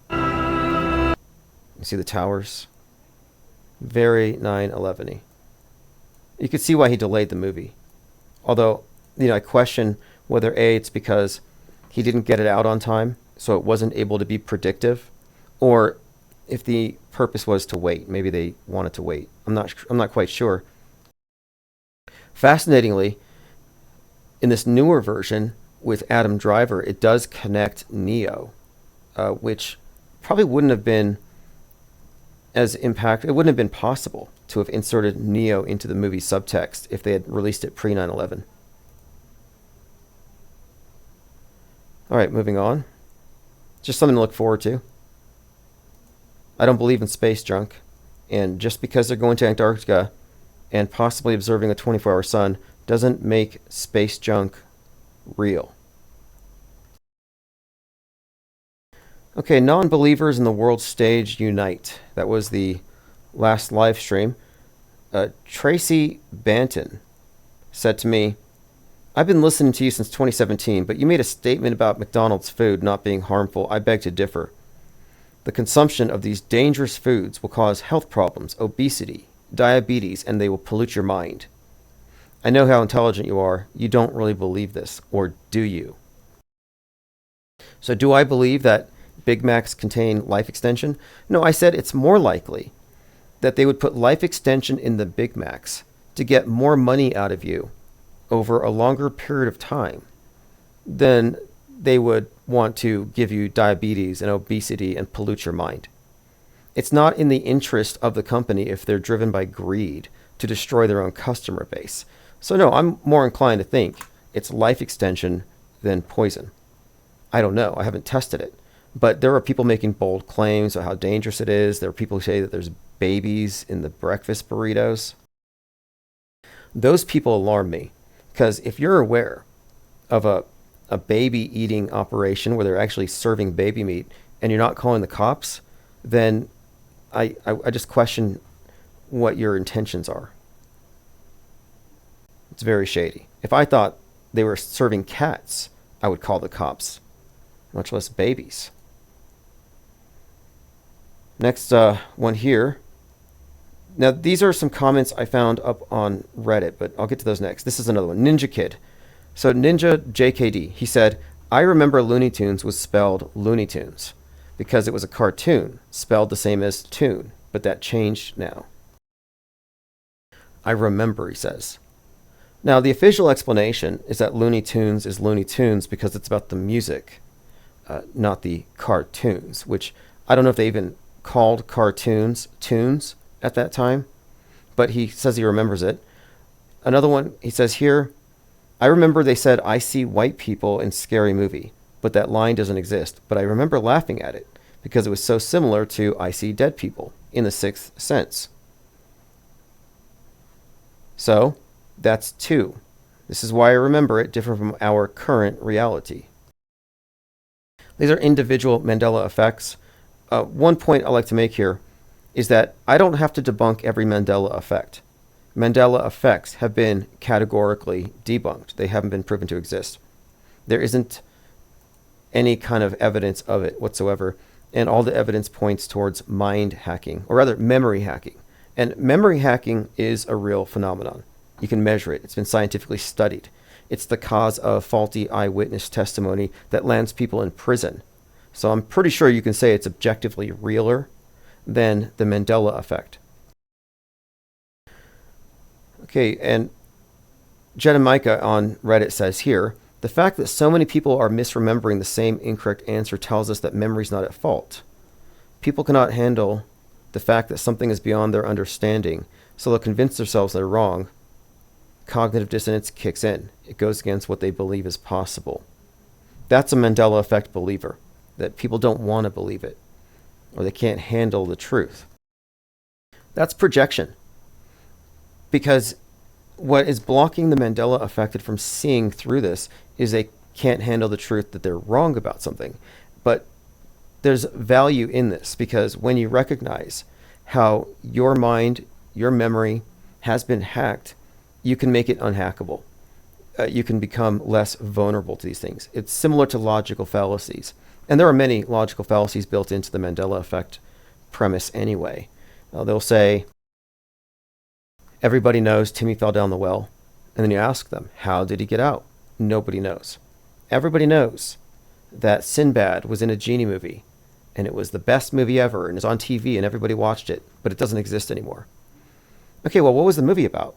You see the towers? Very 9/11-y. You could see why he delayed the movie. Although, I question whether A, it's because he didn't get it out on time, so it wasn't able to be predictive, or if the purpose was to wait. Maybe they wanted to wait. I'm not quite sure. Fascinatingly, in this newer version with Adam Driver, it does connect Neo, which probably wouldn't have been it wouldn't have been possible to have inserted Neo into the movie subtext if they had released it pre 9/11. All right, moving on. Just something to look forward to. I don't believe in space junk, and just because they're going to Antarctica and possibly observing a 24-hour sun doesn't make space junk real. Okay, non-believers in the world stage unite. That was the last live stream. Tracy Banton said to me, I've been listening to you since 2017, but you made a statement about McDonald's food not being harmful. I beg to differ. The consumption of these dangerous foods will cause health problems, obesity, diabetes, and they will pollute your mind. I know how intelligent you are. You don't really believe this, or do you? So do I believe that Big Macs contain life extension? No, I said it's more likely that they would put life extension in the Big Macs to get more money out of you over a longer period of time than they would want to give you diabetes and obesity and pollute your mind. It's not in the interest of the company if they're driven by greed to destroy their own customer base. So no, I'm more inclined to think it's life extension than poison. I don't know. I haven't tested it. But there are people making bold claims of how dangerous it is. There are people who say that there's babies in the breakfast burritos. Those people alarm me, because if you're aware of a baby eating operation where they're actually serving baby meat and you're not calling the cops, then I just question what your intentions are. It's very shady. If I thought they were serving cats, I would call the cops, much less babies. Next one here. Now, these are some comments I found up on Reddit, but I'll get to those next. This is another one. Ninja Kid. So Ninja JKD, he said, I remember Looney Tunes was spelled Looney Tunes because it was a cartoon spelled the same as tune, but that changed now. I remember, he says. Now, the official explanation is that Looney Tunes is Looney Tunes because it's about the music, not the cartoons, which I don't know if they even called cartoons tunes at that time, but he says he remembers it. Another one, he says here, I remember they said, I see white people in Scary Movie, but that line doesn't exist. But I remember laughing at it because it was so similar to I see dead people in The Sixth Sense. So that's two. This is why I remember it different from our current reality. These are individual Mandela effects. One point I like to make here is that I don't have to debunk every Mandela effect. Mandela effects have been categorically debunked. They haven't been proven to exist. There isn't any kind of evidence of it whatsoever, and all the evidence points towards mind hacking, or rather memory hacking. And memory hacking is a real phenomenon. You can measure it. It's been scientifically studied. It's the cause of faulty eyewitness testimony that lands people in prison. So I'm pretty sure you can say it's objectively realer than the Mandela effect. Okay, and Jedamika on Reddit says here, the fact that so many people are misremembering the same incorrect answer tells us that memory's not at fault. People cannot handle the fact that something is beyond their understanding, so they'll convince themselves they're wrong. Cognitive dissonance kicks in. It goes against what they believe is possible. That's a Mandela effect believer, that people don't want to believe it, or they can't handle the truth. That's projection. Because what is blocking the Mandela affected from seeing through this is they can't handle the truth that they're wrong about something. But there's value in this, because when you recognize how your mind, your memory has been hacked, you can make it unhackable. You can become less vulnerable to these things. It's similar to logical fallacies. And there are many logical fallacies built into the Mandela effect premise anyway. They'll say, everybody knows Timmy fell down the well. And then you ask them, how did he get out? Nobody knows. Everybody knows that Sinbad was in a genie movie, and it was the best movie ever, and it's on TV, and everybody watched it, but it doesn't exist anymore. Okay, well, what was the movie about?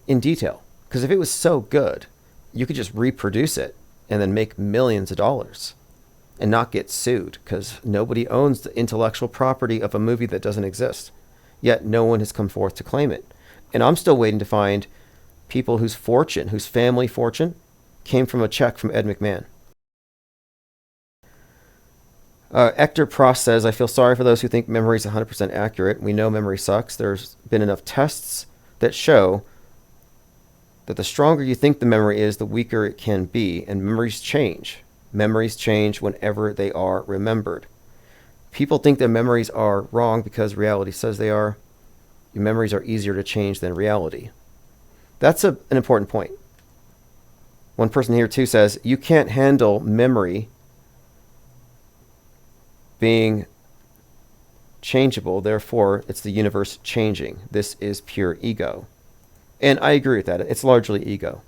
In detail. Because if it was so good, you could just reproduce it and then make millions of dollars and not get sued, because nobody owns the intellectual property of a movie that doesn't exist. Yet no one has come forth to claim it. And I'm still waiting to find people whose family fortune, came from a check from Ed McMahon. Hector Prost says, I feel sorry for those who think memory is 100% accurate. We know memory sucks. There's been enough tests that show that the stronger you think the memory is, the weaker it can be, and memories change. Memories change whenever they are remembered. People think their memories are wrong because reality says they are. Your memories are easier to change than reality. That's an important point. One person here too says, you can't handle memory being changeable, therefore it's the universe changing. This is pure ego. And I agree with that. It's largely ego.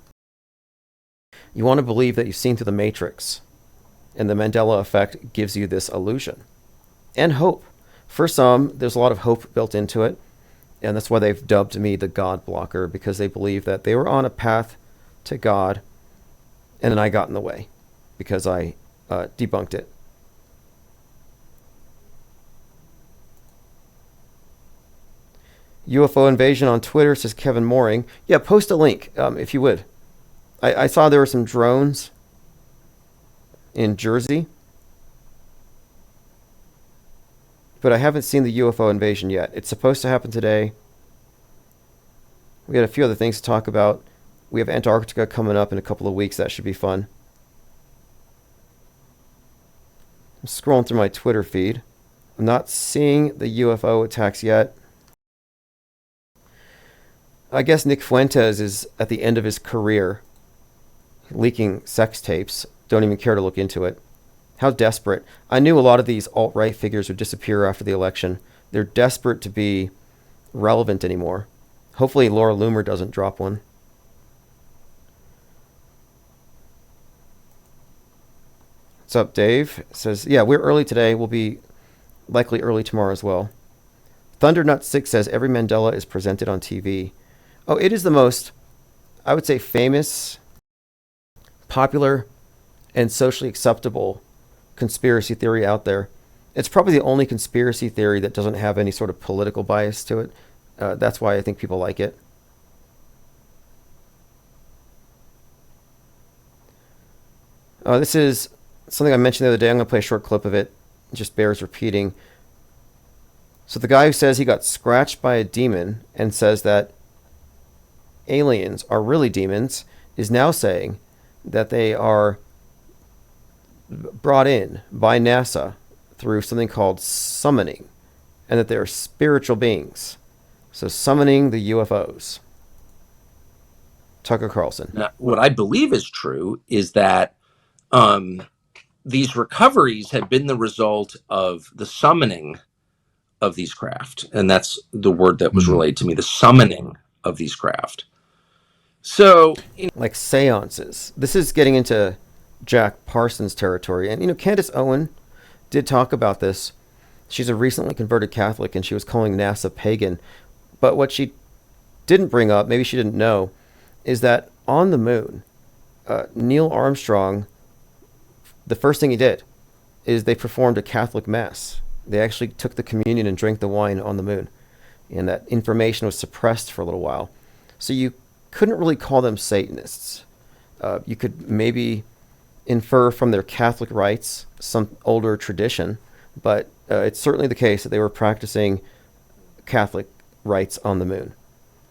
You want to believe that you've seen through the matrix, and the Mandela effect gives you this illusion. And hope. For some, there's a lot of hope built into it, and that's why they've dubbed me the God blocker, because they believe that they were on a path to God, and then I got in the way because I debunked it. UFO invasion on Twitter, says Kevin Mooring. Yeah, post a link if you would. I saw there were some drones in Jersey, but I haven't seen the UFO invasion yet. It's supposed to happen today. We got a few other things to talk about. We have Antarctica coming up in a couple of weeks. That should be fun. I'm scrolling through my Twitter feed. I'm not seeing the UFO attacks yet. I guess Nick Fuentes is at the end of his career, leaking sex tapes. Don't even care to look into it. How desperate. I knew a lot of these alt-right figures would disappear after the election. They're desperate to be relevant anymore. Hopefully Laura Loomer doesn't drop one. What's up, Dave? It says, yeah, we're early today. We'll be likely early tomorrow as well. Thundernut6 says, every Mandela is presented on TV. Oh, it is the most, I would say, famous, popular, and socially acceptable conspiracy theory out there. It's probably the only conspiracy theory that doesn't have any sort of political bias to it. That's why I think people like it. This is something I mentioned the other day. I'm going to play a short clip of it. It just bears repeating. So the guy who says he got scratched by a demon and says that aliens are really demons is now saying that they are brought in by NASA through something called summoning, and that they are spiritual beings. So summoning the UFOs. Tucker Carlson. Now, what I believe is true is that these recoveries have been the result of the summoning of these craft. And that's the word that was relayed to me, the summoning of these craft. So, like seances. This is getting into Jack Parsons territory. And, Candace Owen did talk about this. She's a recently converted Catholic, and she was calling NASA pagan. But what she didn't bring up, maybe she didn't know, is that on the moon, Neil Armstrong, the first thing he did is they performed a Catholic mass. They actually took the communion and drank the wine on the moon. And that information was suppressed for a little while. So you couldn't really call them Satanists. You could maybe infer from their Catholic rites some older tradition, but it's certainly the case that they were practicing Catholic rites on the moon,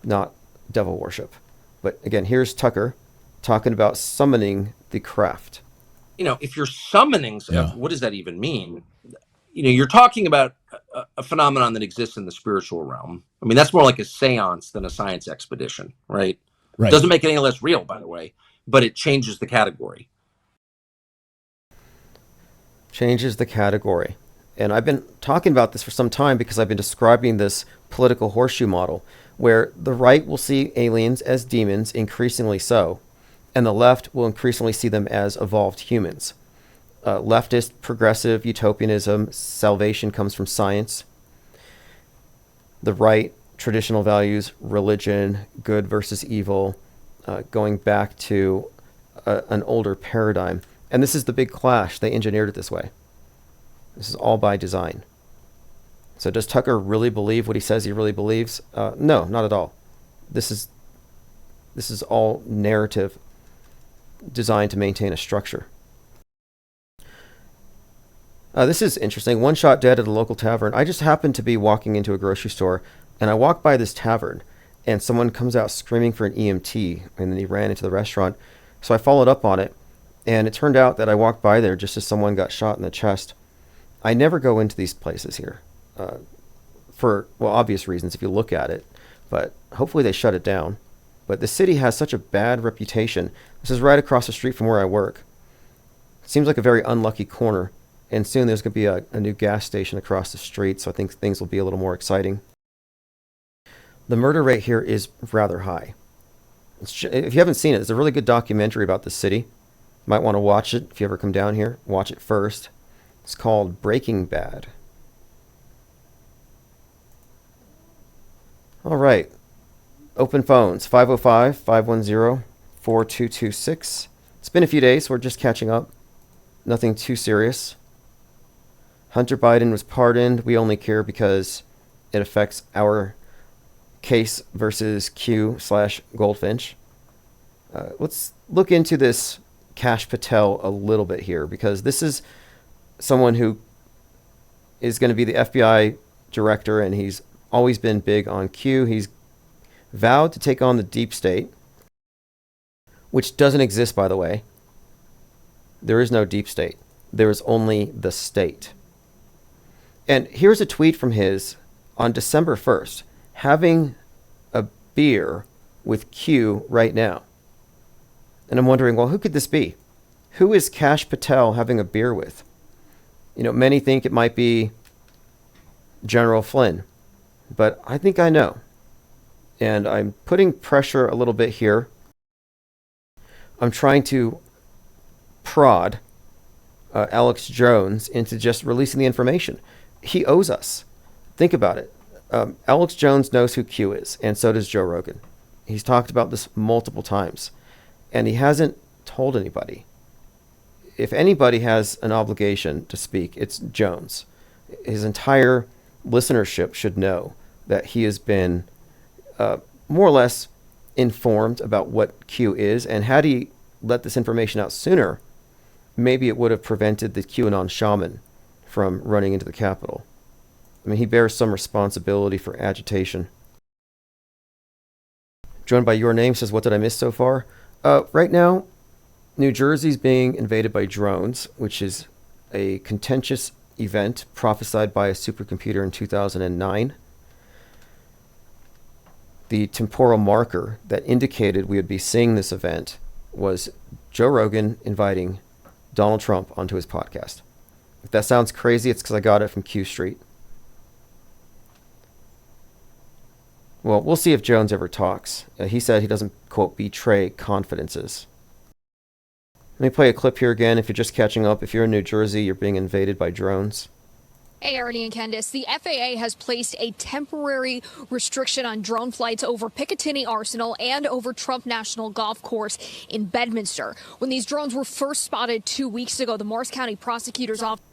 not devil worship. But again, here's Tucker talking about summoning the craft. If you're summoning, what does that even mean? You're talking about a phenomenon that exists in the spiritual realm. I mean, that's more like a seance than a science expedition, right? Right. Doesn't make it any less real, by the way, but it changes the category. Changes the category. And I've been talking about this for some time because I've been describing this political horseshoe model where the right will see aliens as demons, increasingly so, and the left will increasingly see them as evolved humans. Leftist, progressive, utopianism, salvation comes from science. The right, traditional values, religion, good versus evil, going back to an older paradigm. And this is the big clash. They engineered it this way. This is all by design. So does Tucker really believe what he says he really believes? No, not at all. This is all narrative designed to maintain a structure. This is interesting. One shot dead at a local tavern. I just happened to be walking into a grocery store, and I walked by this tavern, and someone comes out screaming for an EMT, and then he ran into the restaurant. So I followed up on it, and it turned out that I walked by there just as someone got shot in the chest. I never go into these places here for, well, obvious reasons if you look at it, but hopefully they shut it down. But the city has such a bad reputation. This is right across the street from where I work. It seems like a very unlucky corner. And soon there's going to be a new gas station across the street, so I think things will be a little more exciting. The murder rate here is rather high. If you haven't seen it, it's a really good documentary about the city. You might want to watch it if you ever come down here. Watch it first. It's called Breaking Bad. All right. Open phones, 505-510-4226. It's been a few days, so we're just catching up. Nothing too serious. Hunter Biden was pardoned. We only care because it affects our case versus Q/Goldfinch. Let's look into this Kash Patel a little bit here, because this is someone who is going to be the FBI director, and he's always been big on Q. He's vowed to take on the deep state, which doesn't exist, by the way. There is no deep state. There is only the state. And here's a tweet from his on December 1st, having a beer with Q right now. And I'm wondering, well, who could this be? Who is Kash Patel having a beer with? You know, many think it might be General Flynn, but I think I know. And I'm putting pressure a little bit here. I'm trying to prod Alex Jones into just releasing the information. He owes us. Think about it. Alex Jones knows who Q is, and so does Joe Rogan. He's talked about this multiple times, and he hasn't told anybody. If anybody has an obligation to speak, it's Jones. His entire listenership should know that he has been more or less informed about what Q is, and had he let this information out sooner, maybe it would have prevented the QAnon shaman from running into the Capitol. I mean, he bears some responsibility for agitation. Joined by Your Name says, what did I miss so far? Right now, New Jersey's being invaded by drones, which is a contentious event prophesied by a supercomputer in 2009. The temporal marker that indicated we would be seeing this event was Joe Rogan inviting Donald Trump onto his podcast. If that sounds crazy, it's because I got it from Q Street. Well, we'll see if Jones ever talks. He said he doesn't, quote, betray confidences. Let me play a clip here again if you're just catching up. If you're in New Jersey, you're being invaded by drones. Hey, Ernie and Candace, the FAA has placed a temporary restriction on drone flights over Picatinny Arsenal and over Trump National Golf Course in Bedminster. When these drones were first spotted 2 weeks ago, the Morris County prosecutor's office...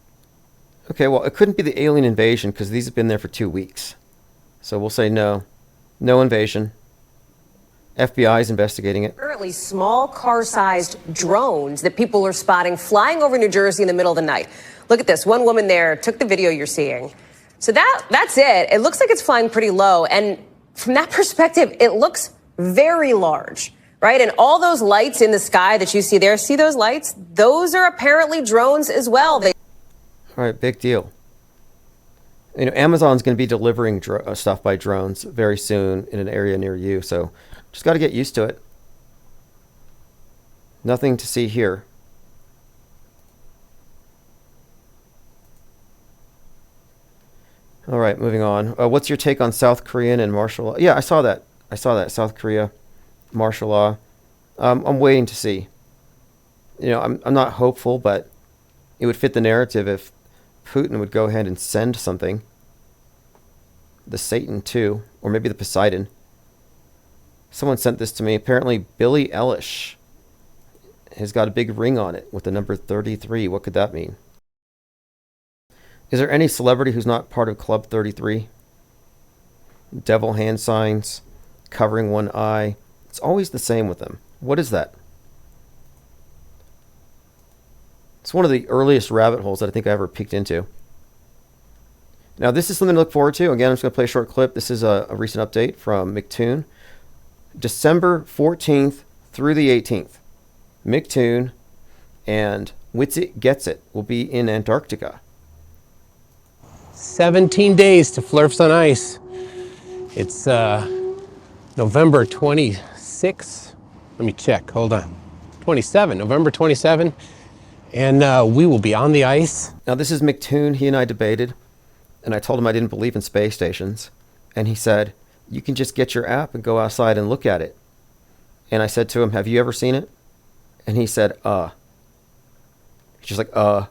Okay, well, it couldn't be the alien invasion because these have been there for 2 weeks. So we'll say no. No invasion. FBI is investigating it. Currently, small car-sized drones that people are spotting flying over New Jersey in the middle of the night. Look at this. One woman there took the video you're seeing. So that's it. It looks like it's flying pretty low. And from that perspective, it looks very large, right? And all those lights in the sky that you see there, see those lights? Those are apparently drones as well. All right, big deal. You know, Amazon's going to be delivering stuff by drones very soon in an area near you. So just got to get used to it. Nothing to see here. All right, moving on. What's your take on South Korean and martial law? Yeah, I saw that. South Korea, martial law. I'm waiting to see. You know, I'm not hopeful, but it would fit the narrative if Putin would go ahead and send something. The Satan 2, or maybe the Poseidon. Someone sent this to me. Apparently, Billie Eilish has got a big ring on it with the number 33. What could that mean? Is there any celebrity who's not part of Club 33? Devil hand signs, covering one eye. It's always the same with them. What is that? It's one of the earliest rabbit holes that I think I ever peeked into. Now, this is something to look forward to. Again, I'm just going to play a short clip. This is a recent update from McToon. December 14th through the 18th. McToon and Witsit Gets It will be in Antarctica. 17 days to Flurfs on Ice. It's November 26th. Let me check, hold on. 27, November 27. And we will be on the ice. Now, this is McToon. He and I debated, and I told him I didn't believe in space stations. And he said, you can just get your app and go outside and look at it. And I said to him, have you ever seen it? And he said, He's just like,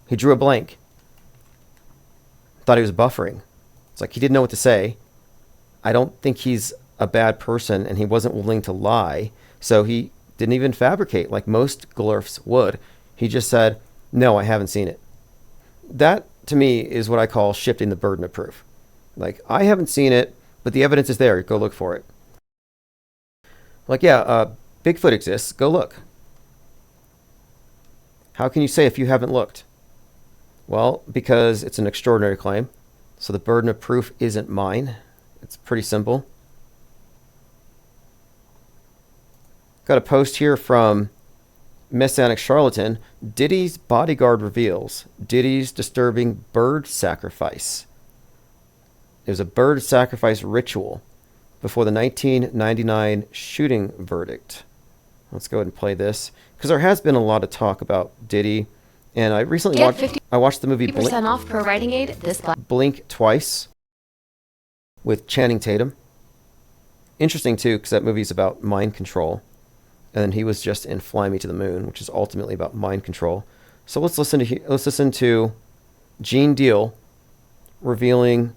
He drew a blank. Thought he was buffering. It's like he didn't know what to say. I don't think he's a bad person, and he wasn't willing to lie. So he didn't even fabricate like most glurfs would. He just said, no, I haven't seen it. That, to me, is what I call shifting the burden of proof. Like, I haven't seen it, but the evidence is there. Go look for it. Like, yeah, Bigfoot exists. Go look. How can you say if you haven't looked? Well, because it's an extraordinary claim. So the burden of proof isn't mine. It's pretty simple. Got a post here from Messianic Charlatan. Diddy's bodyguard reveals Diddy's disturbing bird sacrifice. It was a bird sacrifice ritual before the 1999 shooting verdict. Let's go ahead and play this, because there has been a lot of talk about Diddy. And I recently watched the movie off per writing aid this Blink twice with Channing Tatum. Interesting, too, because that movie's about mind control. And then he was just in Fly Me to the Moon, which is ultimately about mind control. So let's listen to Gene Deal revealing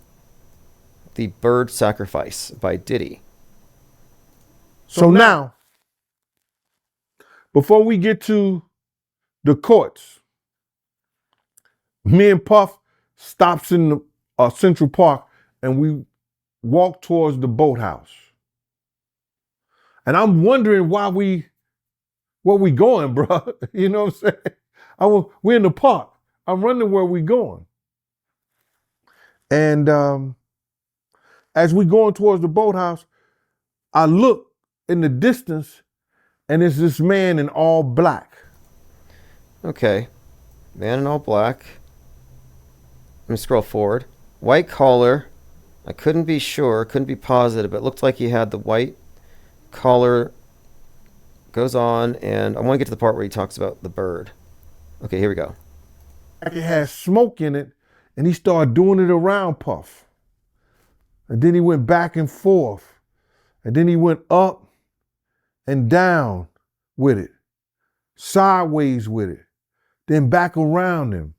the bird sacrifice by Diddy. So now, before we get to the courts, me and Puff stops in the, Central Park, and we walk towards the boathouse. And I'm wondering where we going, bro. You know what I'm saying? We're in the park. I'm wondering where we going. And as we going towards the boathouse, I look in the distance, and it's this man in all black. Okay. Man in all black. Let me scroll forward. White collar. I couldn't be sure, couldn't be positive, but it looked like he had the white collar. Goes on, and I want to get to the part where he talks about the bird. Okay, here we go. It had smoke in it, and he started doing it around Puff. And then he went back and forth. And then he went up and down with it, sideways with it, then back around him.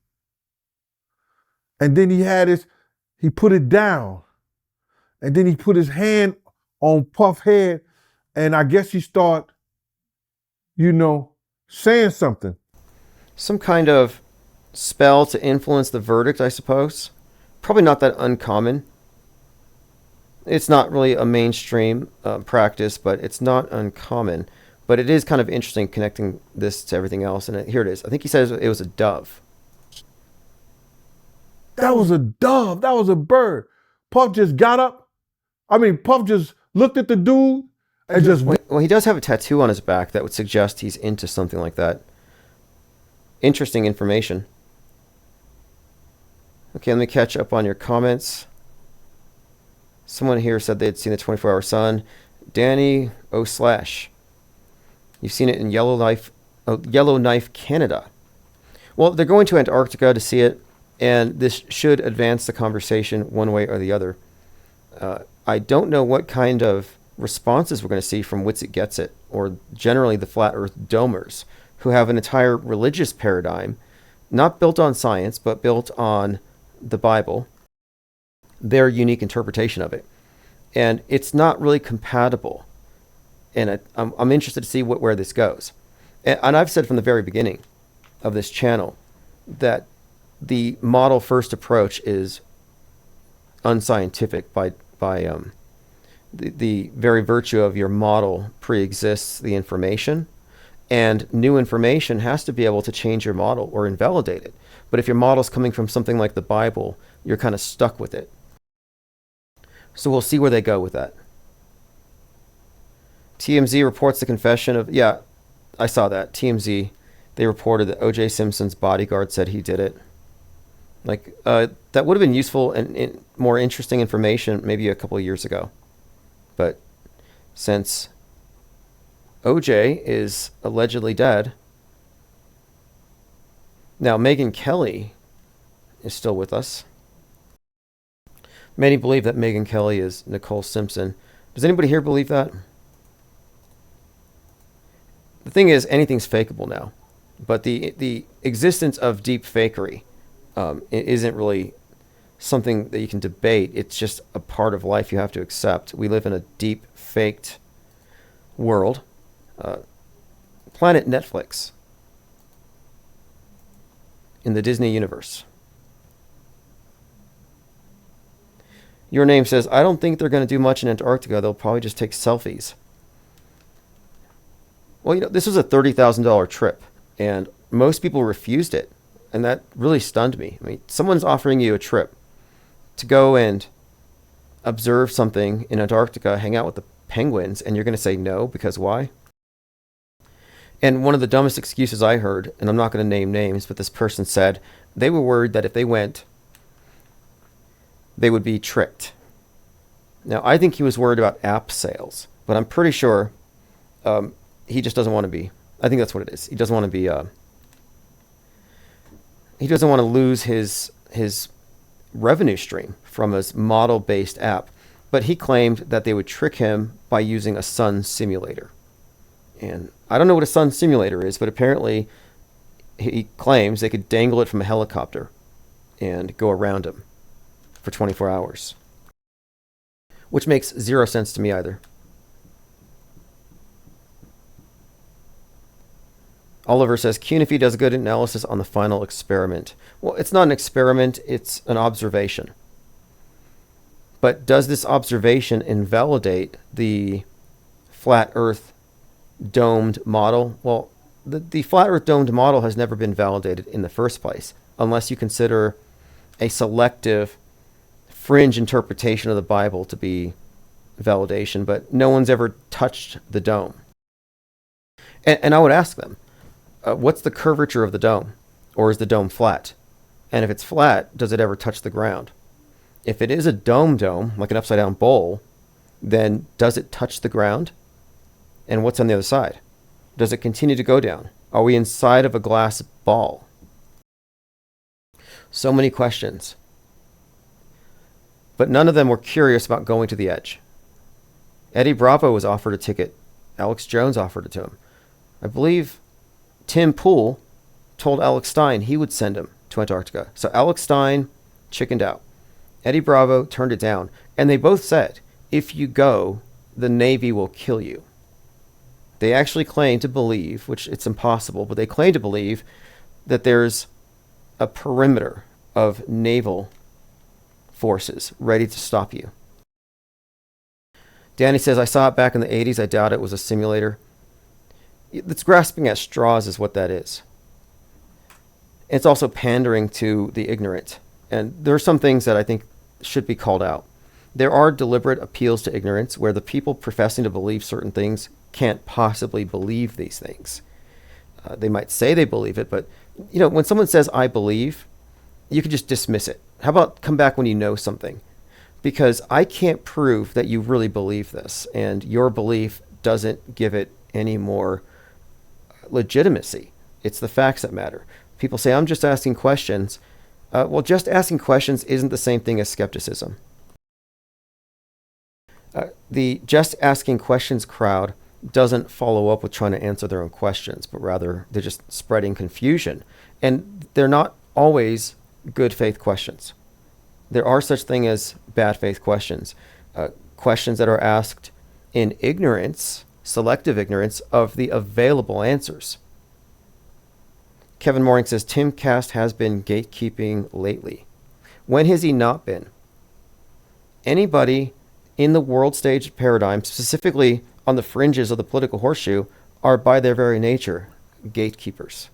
And then he put it down. And then he put his hand on Puff's head, and I guess he started, saying something. Some kind of spell to influence the verdict, I suppose. Probably not that uncommon. It's not really a mainstream practice, but it's not uncommon. But it is kind of interesting connecting this to everything else. And here it is. I think he says it was a dove. That was a dove. That was a bird. Puff just got up. Puff just looked at the dude and just... Well, he does have a tattoo on his back that would suggest he's into something like that. Interesting information. Okay, let me catch up on your comments. Someone here said they'd seen the 24-hour sun. Danny O. Slash. You've seen it in Yellowknife, Canada. Well, they're going to Antarctica to see it, and this should advance the conversation one way or the other. I don't know what kind of responses we're going to see from Witsit Gets It, or generally the Flat Earth Domers, who have an entire religious paradigm, not built on science, but built on the Bible, their unique interpretation of it. And it's not really compatible And I'm interested to see where this goes. And I've said from the very beginning of this channel that the model first approach is unscientific by the very virtue of your model pre-exists the information, and new information has to be able to change your model or invalidate it. But if your model's coming from something like the Bible, you're kind of stuck with it. So we'll see where they go with that. TMZ reports the confession of, yeah, I saw that. TMZ, they reported that O.J. Simpson's bodyguard said he did it. Like, that would have been useful and more interesting information maybe a couple of years ago. But since O.J. is allegedly dead, now Megyn Kelly is still with us. Many believe that Megyn Kelly is Nicole Simpson. Does anybody here believe that? The thing is, anything's fakeable now. But the existence of deep fakery isn't really something that you can debate. It's just a part of life you have to accept. We live in a deep faked world. Planet Netflix in the Disney universe. Your Name says, I don't think they're going to do much in Antarctica. They'll probably just take selfies. Well, you know, this was a $30,000 trip, and most people refused it, and that really stunned me. I mean, someone's offering you a trip to go and observe something in Antarctica, hang out with the penguins, and you're going to say no because why? And one of the dumbest excuses I heard, and I'm not going to name names, but this person said they were worried that if they went, they would be tricked. Now, I think he was worried about app sales, but I'm pretty sure he just doesn't want to be. I think that's what it is. He doesn't want to be. He doesn't want to lose his revenue stream from his model-based app. But he claimed that they would trick him by using a sun simulator. And I don't know what a sun simulator is, but apparently he claims they could dangle it from a helicopter and go around him for 24 hours. Which makes zero sense to me either. Oliver says, Cunify does a good analysis on the final experiment. Well, it's not an experiment, it's an observation. But does this observation invalidate the flat earth domed model? Well, the flat earth domed model has never been validated in the first place, unless you consider a selective fringe interpretation of the Bible to be validation, but no one's ever touched the dome. And I would ask them, what's the curvature of the dome? Or is the dome flat? And if it's flat, does it ever touch the ground? If it is a dome, like an upside down bowl, then does it touch the ground? And what's on the other side? Does it continue to go down? Are we inside of a glass ball? So many questions. But none of them were curious about going to the edge. Eddie Bravo was offered a ticket. Alex Jones offered it to him. I believe Tim Pool told Alex Stein he would send him to Antarctica. So Alex Stein chickened out. Eddie Bravo turned it down. And they both said, if you go, the Navy will kill you. They actually claim to believe, which it's impossible, but they claim to believe that there's a perimeter of naval forces ready to stop you. Danny says, I saw it back in the 80s. I doubt it was a simulator. It's grasping at straws is what that is. It's also pandering to the ignorant. And there are some things that I think should be called out. There are deliberate appeals to ignorance where the people professing to believe certain things can't possibly believe these things. They might say they believe it, but you know, when someone says, I believe, you can just dismiss it. How about come back when you know something? Because I can't prove that you really believe this, and your belief doesn't give it any more legitimacy. It's the facts that matter. People say, I'm just asking questions. Well, just asking questions isn't the same thing as skepticism. The just asking questions crowd doesn't follow up with trying to answer their own questions, but rather they're just spreading confusion. And they're not always good faith questions. There are such things as bad faith questions. Questions that are asked in ignorance selective ignorance of the available answers. Kevin Mooring says Timcast has been gatekeeping lately. When has he not been? Anybody in the world stage paradigm, specifically on the fringes of the political horseshoe, are by their very nature gatekeepers.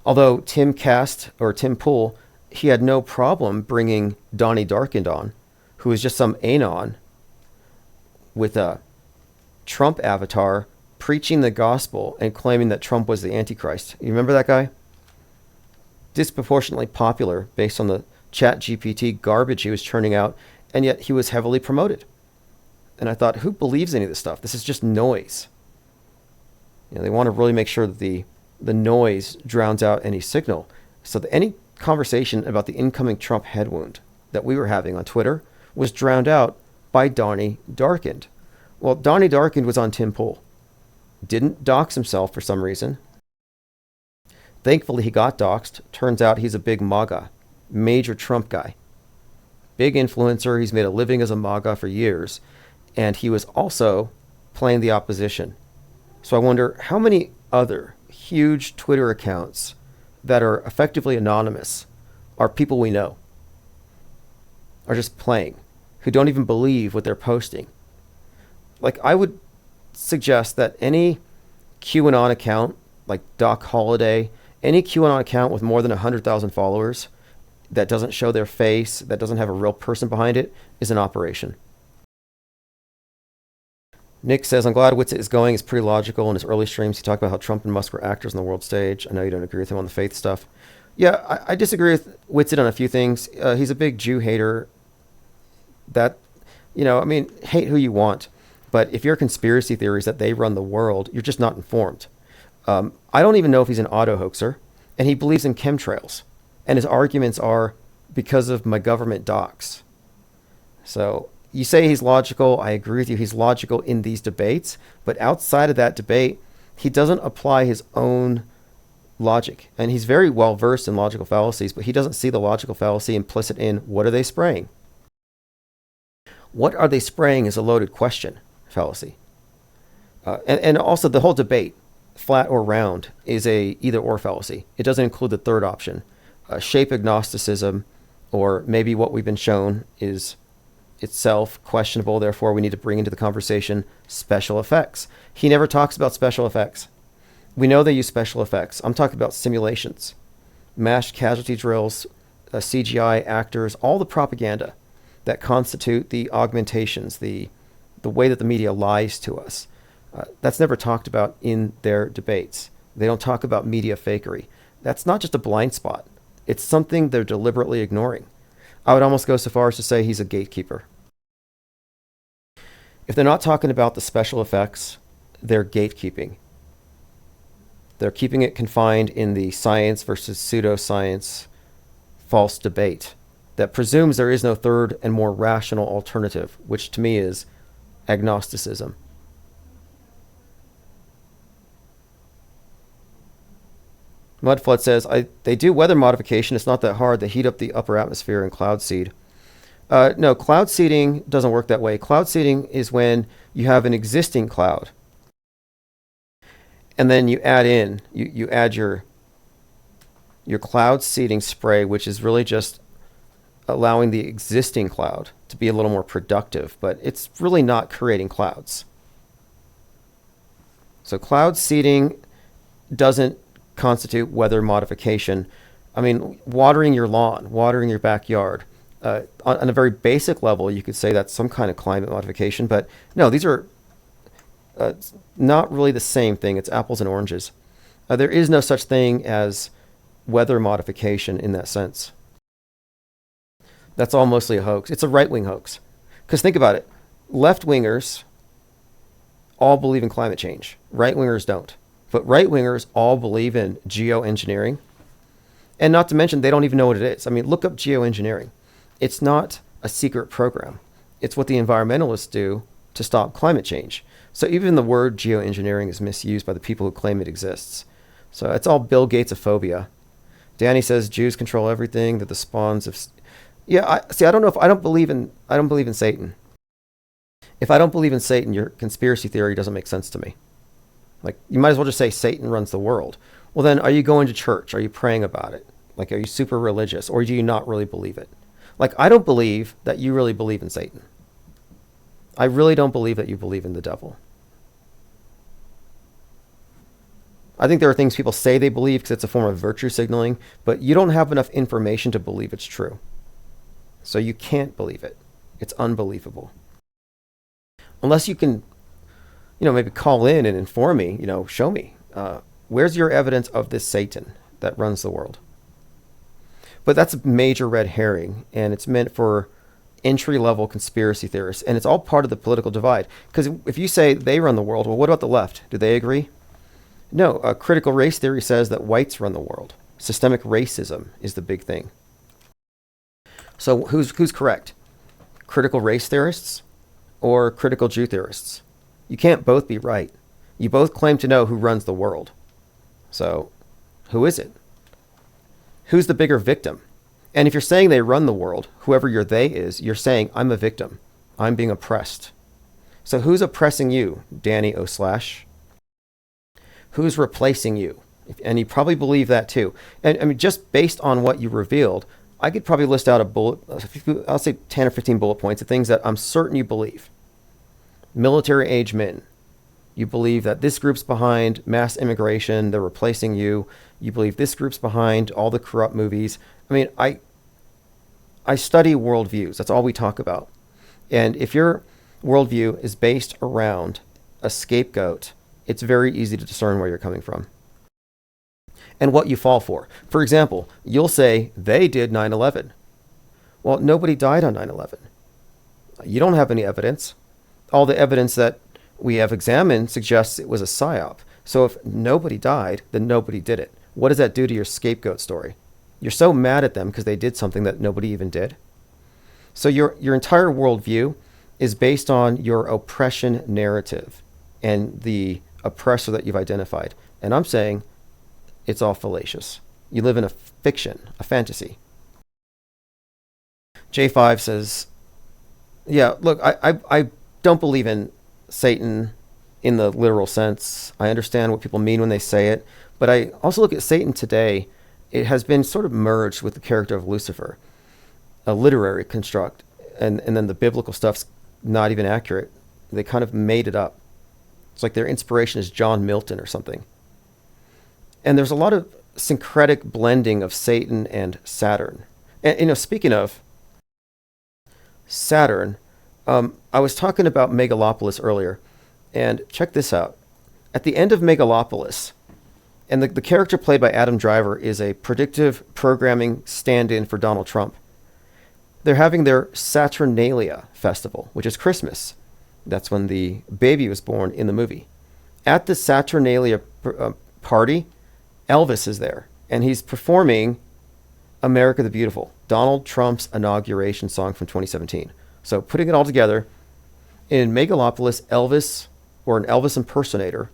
Although Tim Pool, he had no problem bringing Donnie Darkind on, who is just some anon with a Trump avatar preaching the gospel and claiming that Trump was the Antichrist. You remember that guy? Disproportionately popular based on the ChatGPT garbage he was churning out, and yet he was heavily promoted. And I thought, who believes any of this stuff? This is just noise. They want to really make sure that the noise drowns out any signal. So that any conversation about the incoming Trump head wound that we were having on Twitter was drowned out by Donnie Darkind. Well, Donnie Darkind was on Tim Pool. Didn't dox himself for some reason. Thankfully, he got doxed. Turns out he's a big MAGA, major Trump guy. Big influencer. He's made a living as a MAGA for years. And he was also playing the opposition. So I wonder how many other huge Twitter accounts that are effectively anonymous are people we know, are just playing, who don't even believe what they're posting. Like, I would suggest that any QAnon account, like Doc Holliday, any QAnon account with more than 100,000 followers that doesn't show their face, that doesn't have a real person behind it, is an operation. Nick says, I'm glad Whitsitt is going. It's pretty logical. In his early streams, he talked about how Trump and Musk were actors on the world stage. I know you don't agree with him on the faith stuff. Yeah, I disagree with Whitsitt on a few things. He's a big Jew hater. That, hate who you want. But if your conspiracy theory is that they run the world, you're just not informed. I don't even know if he's an auto hoaxer. And he believes in chemtrails. And his arguments are because of my government docs. So you say he's logical. I agree with you. He's logical in these debates. But outside of that debate, he doesn't apply his own logic. And he's very well versed in logical fallacies, but he doesn't see the logical fallacy implicit in what are they spraying? What are they spraying is a loaded question fallacy. And also the whole debate, flat or round, is a either or fallacy. It doesn't include the third option, shape agnosticism, or maybe what we've been shown is itself questionable, therefore we need to bring into the conversation special effects. He never talks about special effects. We know they use special effects. I'm talking about simulations, mass casualty drills, CGI actors, all the propaganda that constitute the augmentations, the way that the media lies to us. That's never talked about in their debates. They don't talk about media fakery. That's not just a blind spot. It's something they're deliberately ignoring. I would almost go so far as to say he's a gatekeeper. If they're not talking about the special effects, they're gatekeeping. They're keeping it confined in the science versus pseudoscience false debate that presumes there is no third and more rational alternative, which to me is agnosticism. Mudflood says, they do weather modification. It's not that hard. They heat up the upper atmosphere and cloud seed. No, cloud seeding doesn't work that way. Cloud seeding is when you have an existing cloud. And then you add in, you add your cloud seeding spray, which is really just allowing the existing cloud to be a little more productive, but it's really not creating clouds. So cloud seeding doesn't constitute weather modification. I mean, watering your lawn, watering your backyard, on a very basic level, you could say that's some kind of climate modification, but no, these are not really the same thing. It's apples and oranges. There is no such thing as weather modification in that sense. That's all mostly a hoax. It's a right-wing hoax. Because think about it. Left-wingers all believe in climate change. Right-wingers don't. But right-wingers all believe in geoengineering. And not to mention, they don't even know what it is. I mean, look up geoengineering. It's not a secret program. It's what the environmentalists do to stop climate change. So even the word geoengineering is misused by the people who claim it exists. So it's all Bill Gates-ophobia. Danny says Jews control everything. That the spawns of... Yeah, I don't know if I don't believe in Satan. If I don't believe in Satan, your conspiracy theory doesn't make sense to me. Like, you might as well just say Satan runs the world. Well, then, are you going to church? Are you praying about it? Like, are you super religious? Or do you not really believe it? Like, I don't believe that you really believe in Satan. I really don't believe that you believe in the devil. I think there are things people say they believe because it's a form of virtue signaling, but you don't have enough information to believe it's true. So you can't believe it. It's unbelievable. Unless you can, maybe call in and inform me, show me. Where's your evidence of this Satan that runs the world? But that's a major red herring, and it's meant for entry-level conspiracy theorists, and it's all part of the political divide. Because if you say they run the world, well, what about the left? Do they agree? No, critical race theory says that whites run the world. Systemic racism is the big thing. So who's correct? Critical race theorists or critical Jew theorists? You can't both be right. You both claim to know who runs the world. So who is it? Who's the bigger victim? And if you're saying they run the world, whoever your they is, you're saying I'm a victim. I'm being oppressed. So who's oppressing you, Danny O'Slash? Who's replacing you? And you probably believe that too. And I mean, just based on what you revealed, I could probably list out I'll say 10 or 15 bullet points of things that I'm certain you believe. Military age men. You believe that this group's behind mass immigration, they're replacing you. You believe this group's behind all the corrupt movies. I mean, I study worldviews. That's all we talk about. And if your worldview is based around a scapegoat, it's very easy to discern where you're coming from and what you fall for. For example, you'll say they did 9/11. Well, nobody died on 9/11. You don't have any evidence. All the evidence that we have examined suggests it was a psyop. So if nobody died, then nobody did it. What does that do to your scapegoat story? You're so mad at them because they did something that nobody even did. So your entire worldview is based on your oppression narrative and the oppressor that you've identified. And I'm saying it's all fallacious. You live in a fiction, a fantasy. J5 says, yeah, look, I don't believe in Satan in the literal sense. I understand what people mean when they say it, but I also look at Satan today. It has been sort of merged with the character of Lucifer, a literary construct, and then the biblical stuff's not even accurate. They kind of made it up. It's like their inspiration is John Milton or something. And there's a lot of syncretic blending of Satan and Saturn. And speaking of Saturn, I was talking about Megalopolis earlier, and check this out. At the end of Megalopolis, and the character played by Adam Driver is a predictive programming stand-in for Donald Trump. They're having their Saturnalia festival, which is Christmas. That's when the baby was born in the movie. At the Saturnalia party, Elvis is there, and he's performing America the Beautiful, Donald Trump's inauguration song from 2017. So putting it all together, in Megalopolis, Elvis, or an Elvis impersonator,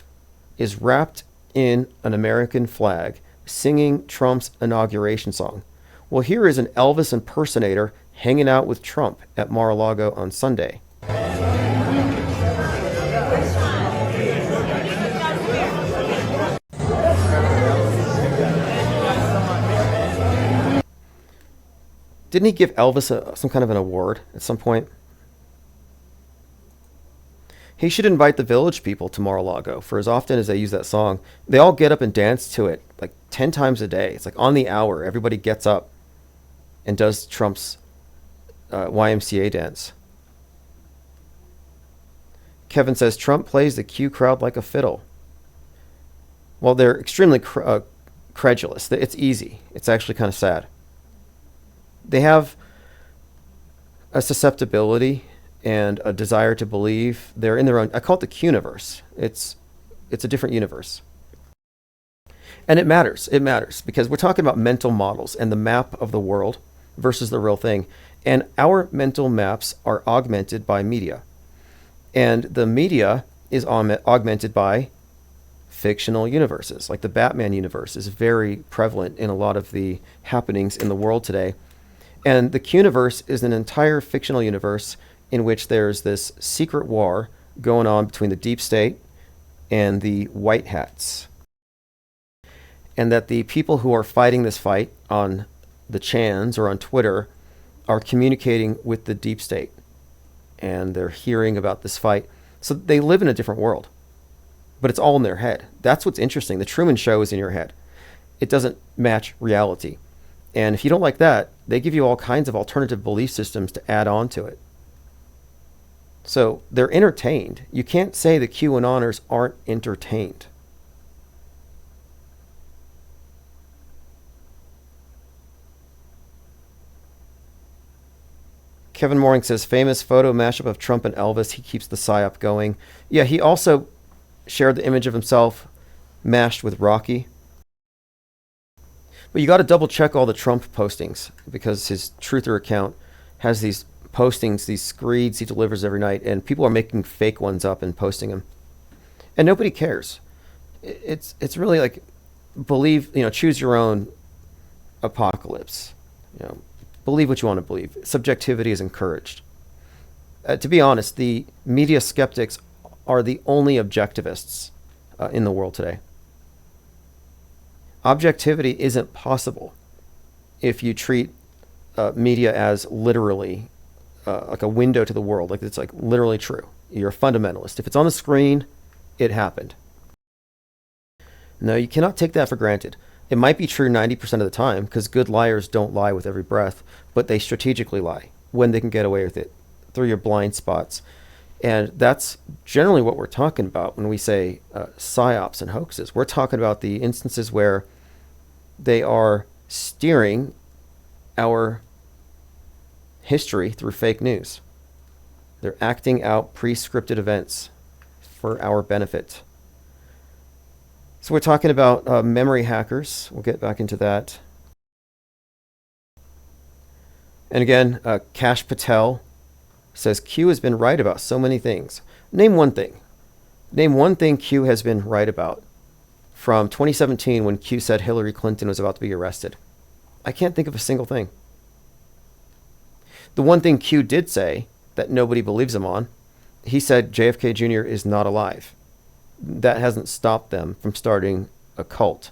is wrapped in an American flag, singing Trump's inauguration song. Well, here is an Elvis impersonator hanging out with Trump at Mar-a-Lago on Sunday. Didn't he give Elvis some kind of an award at some point? He should invite the village people to Mar-a-Lago for as often as they use that song. They all get up and dance to it like 10 times a day. It's like on the hour. Everybody gets up and does Trump's YMCA dance. Kevin says, Trump plays the Q crowd like a fiddle. Well, they're extremely credulous. It's easy. It's actually kind of sad. They have a susceptibility and a desire to believe. They're in their own, I call it the Q-universe. It's a different universe. And it matters. It matters because we're talking about mental models and the map of the world versus the real thing. And our mental maps are augmented by media. And the media is augmented by fictional universes. Like the Batman universe is very prevalent in a lot of the happenings in the world today. And the Q-universe is an entire fictional universe in which there's this secret war going on between the deep state and the white hats. And that the people who are fighting this fight on the Chans or on Twitter are communicating with the deep state. And they're hearing about this fight. So they live in a different world. But it's all in their head. That's what's interesting. The Truman Show is in your head. It doesn't match reality. And if you don't like that, they give you all kinds of alternative belief systems to add on to it. So they're entertained. You can't say the QAnoners aren't entertained. Kevin Mooring says, famous photo mashup of Trump and Elvis. He keeps the psyop going. Yeah, he also shared the image of himself mashed with Rocky. But you got to double check all the Trump postings because his Truther account has these postings, these screeds he delivers every night, and people are making fake ones up and posting them. And nobody cares. It's really like choose your own apocalypse. Believe what you want to believe. Subjectivity is encouraged. To be honest, the media skeptics are the only objectivists in the world today. Objectivity isn't possible if you treat media as literally like a window to the world, like it's like literally true. You're a fundamentalist. If it's on the screen, it happened. No, you cannot take that for granted. It might be true 90% of the time because good liars don't lie with every breath, but they strategically lie when they can get away with it through your blind spots. And that's generally what we're talking about when we say psyops and hoaxes. We're talking about the instances where they are steering our history through fake news. They're acting out pre-scripted events for our benefit. So we're talking about memory hackers. We'll get back into that. And again, Kash Patel says Q has been right about so many things. Name one thing. Name one thing Q has been right about from 2017 when Q said Hillary Clinton was about to be arrested. I can't think of a single thing. The one thing Q did say that nobody believes him on, he said JFK Jr. is not alive. That hasn't stopped them from starting a cult.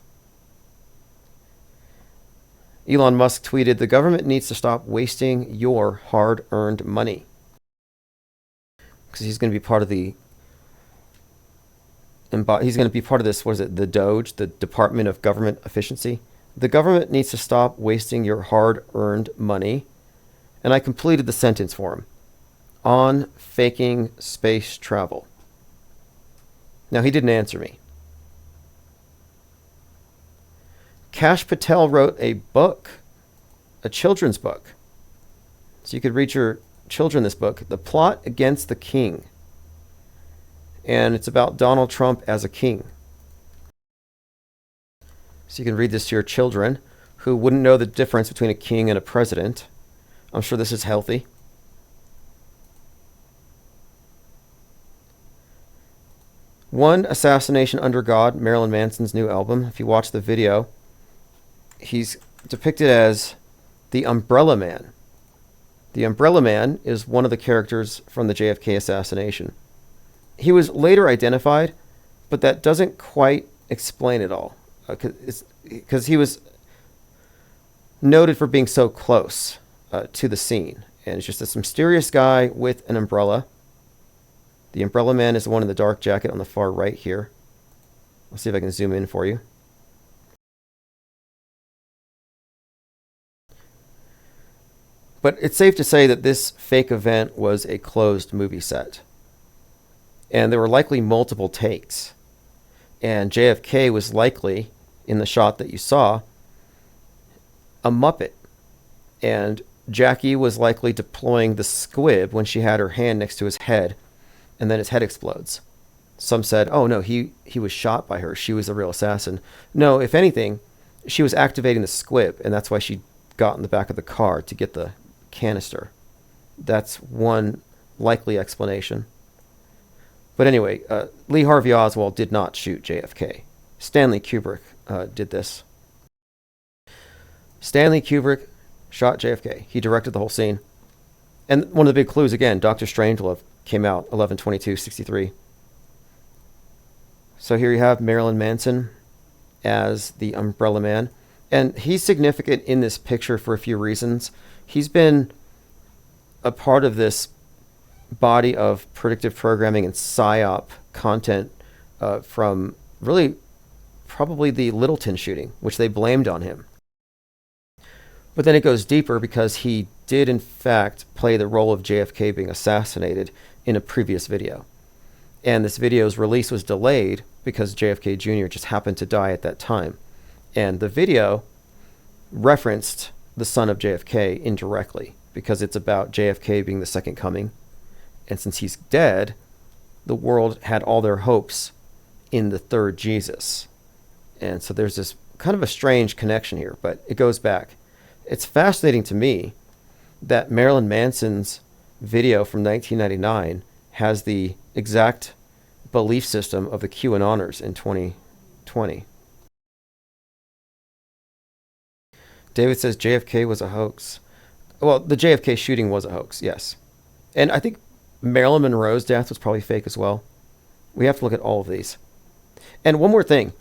Elon Musk tweeted, the government needs to stop wasting your hard-earned money. Because he's going to be part of the... He's going to be part of this, the DOGE, the Department of Government Efficiency. The government needs to stop wasting your hard-earned money. And I completed the sentence for him. On faking space travel. Now, he didn't answer me. Kash Patel wrote a book, a children's book. So you could read your children this book, The Plot Against the King. And it's about Donald Trump as a king. So you can read this to your children who wouldn't know the difference between a king and a president. I'm sure this is healthy. One Assassination Under God, Marilyn Manson's new album. If you watch the video, he's depicted as the Umbrella Man. The Umbrella Man is one of the characters from the JFK assassination. He was later identified, but that doesn't quite explain it all. Because he was noted for being so close to the scene. And it's just this mysterious guy with an umbrella. The Umbrella Man is the one in the dark jacket on the far right here. I'll see if I can zoom in for you. But it's safe to say that this fake event was a closed movie set. And there were likely multiple takes. And JFK was likely, in the shot that you saw, a Muppet. And Jackie was likely deploying the squib when she had her hand next to his head. And then his head explodes. Some said, oh no, he was shot by her. She was a real assassin. No, if anything, she was activating the squib, and that's why she got in the back of the car to get the canister. That's one likely explanation. But anyway, Lee Harvey Oswald did not shoot JFK. Stanley Kubrick did this. Stanley Kubrick shot JFK. He directed the whole scene. And one of the big clues, again, Dr. Strangelove came out 11/22/63. So here you have Marilyn Manson as the Umbrella Man. And he's significant in this picture for a few reasons. He's been a part of this body of predictive programming and PSYOP content from really probably the Littleton shooting, which they blamed on him. But then it goes deeper because he did, in fact, play the role of JFK being assassinated in a previous video. And this video's release was delayed because JFK Jr. just happened to die at that time. And the video referenced the son of JFK indirectly because it's about JFK being the second coming. And since he's dead, the world had all their hopes in the third Jesus. And so there's this kind of a strange connection here, but it goes back. It's fascinating to me that Marilyn Manson's video from 1999 has the exact belief system of the QAnoners in 2020. David says JFK was a hoax. Well, the JFK shooting was a hoax, yes. And I think Marilyn Monroe's death was probably fake as well. We have to look at all of these. And one more thing.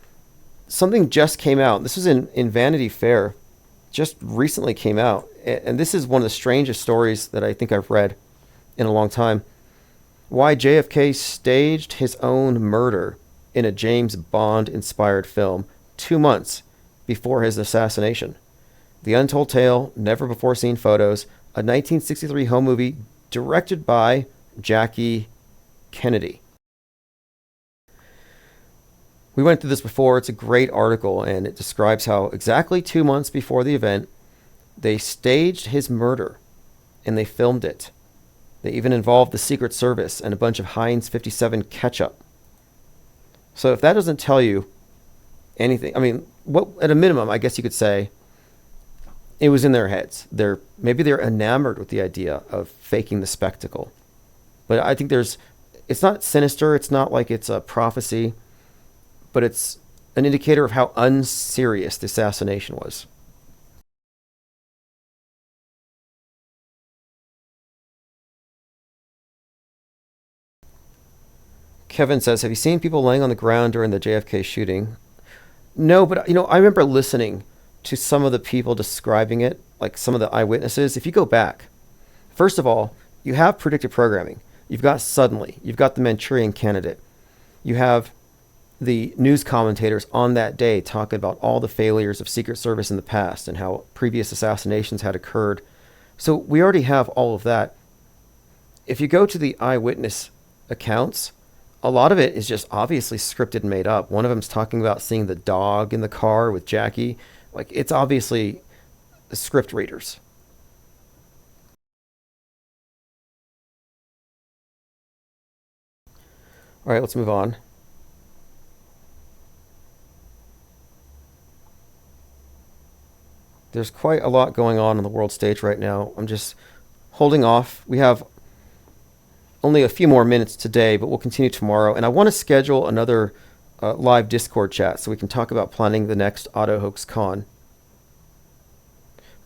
Something just came out. This was in Vanity Fair. Just recently came out. And this is one of the strangest stories that I think I've read in a long time. Why JFK staged his own murder in a James Bond-inspired film 2 months before his assassination. The Untold Tale, Never Before Seen Photos, a 1963 home movie directed by Jackie Kennedy. We went through this before. It's a great article, and it describes how exactly 2 months before the event, they staged his murder, and they filmed it. They even involved the Secret Service and a bunch of Heinz 57 ketchup. So if that doesn't tell you anything, I mean, what at a minimum, I guess you could say, it was in their heads. Maybe they're enamored with the idea of faking the spectacle. But I think it's not sinister. It's not like it's a prophecy, but it's an indicator of how unserious the assassination was. Kevin says, have you seen people laying on the ground during the JFK shooting? No, but I remember listening to some of the people describing it, like some of the eyewitnesses. If you go back, first of all, you have predictive programming. You've got Suddenly. You've got the Manchurian Candidate. You have the news commentators on that day talking about all the failures of Secret Service in the past and how previous assassinations had occurred. So we already have all of that. If you go to the eyewitness accounts, a lot of it is just obviously scripted and made up. One of them's talking about seeing the dog in the car with Jackie. Like, it's obviously script readers. All right, let's move on. There's quite a lot going on the world stage right now. I'm just holding off. We have only a few more minutes today, but we'll continue tomorrow. And I want to schedule another live Discord chat so we can talk about planning the next Auto Hoax Con.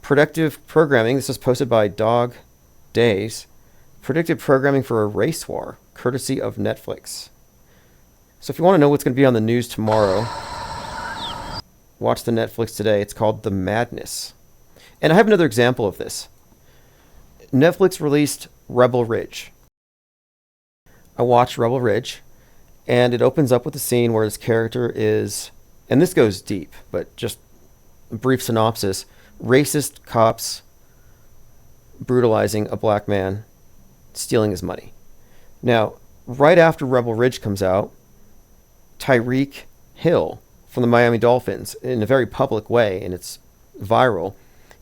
Predictive programming. This is posted by Dog Days. Predictive programming for a race war, courtesy of Netflix. So if you want to know what's going to be on the news tomorrow, watch the Netflix today. It's called The Madness. And I have another example of this. Netflix released Rebel Ridge. I watched Rebel Ridge, and it opens up with a scene where this character is, and this goes deep, but just a brief synopsis, racist cops brutalizing a black man, stealing his money. Now, right after Rebel Ridge comes out, Tyreek Hill from the Miami Dolphins, in a very public way, and it's viral,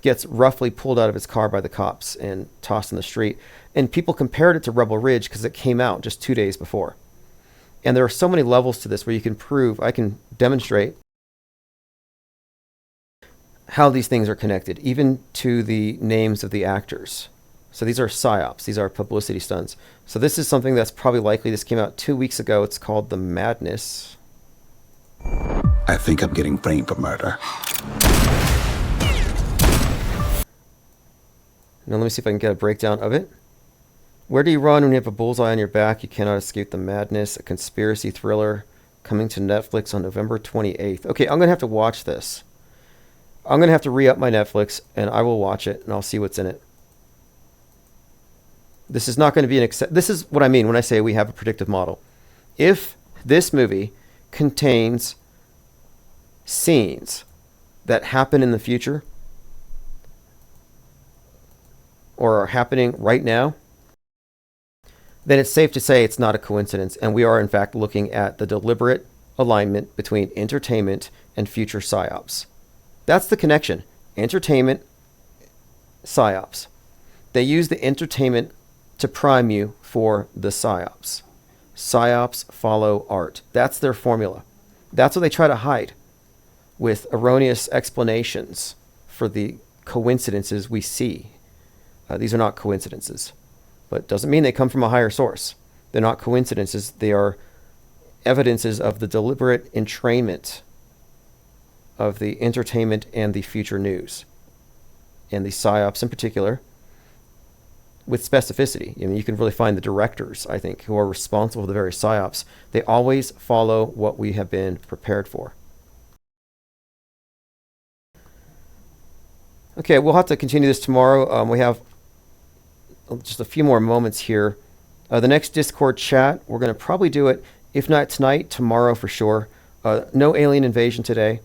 gets roughly pulled out of his car by the cops and tossed in the street. And people compared it to Rebel Ridge because it came out just 2 days before. And there are so many levels to this where you can prove, I can demonstrate how these things are connected, even to the names of the actors. So these are psyops, these are publicity stunts. So this is something that's probably likely. This came out 2 weeks ago. It's called The Madness. I think I'm getting framed for murder. Now let me see if I can get a breakdown of it. Where do you run when you have a bullseye on your back? You cannot escape the madness. A conspiracy thriller coming to Netflix on November 28th. Okay, I'm going to have to watch this. I'm going to have to re-up my Netflix, and I will watch it, and I'll see what's in it. This is not going to be this is what I mean when I say we have a predictive model. If this movie contains scenes that happen in the future or are happening right now, then it's safe to say it's not a coincidence, and we are in fact looking at the deliberate alignment between entertainment and future psyops. That's the connection. Entertainment, psyops. They use the entertainment to prime you for the psyops. Psyops follow art. That's their formula. That's what they try to hide with erroneous explanations for the coincidences we see. These are not coincidences, but it doesn't mean they come from a higher source. They're not coincidences. They are evidences of the deliberate entrainment of the entertainment and the future news, and the psyops in particular, with specificity. I mean, you can really find the directors, I think, who are responsible for the various psyops. They always follow what we have been prepared for. Okay, we'll have to continue this tomorrow. We have just a few more moments here. The next Discord chat, we're going to probably do it, if not tonight, tomorrow for sure. No alien invasion today.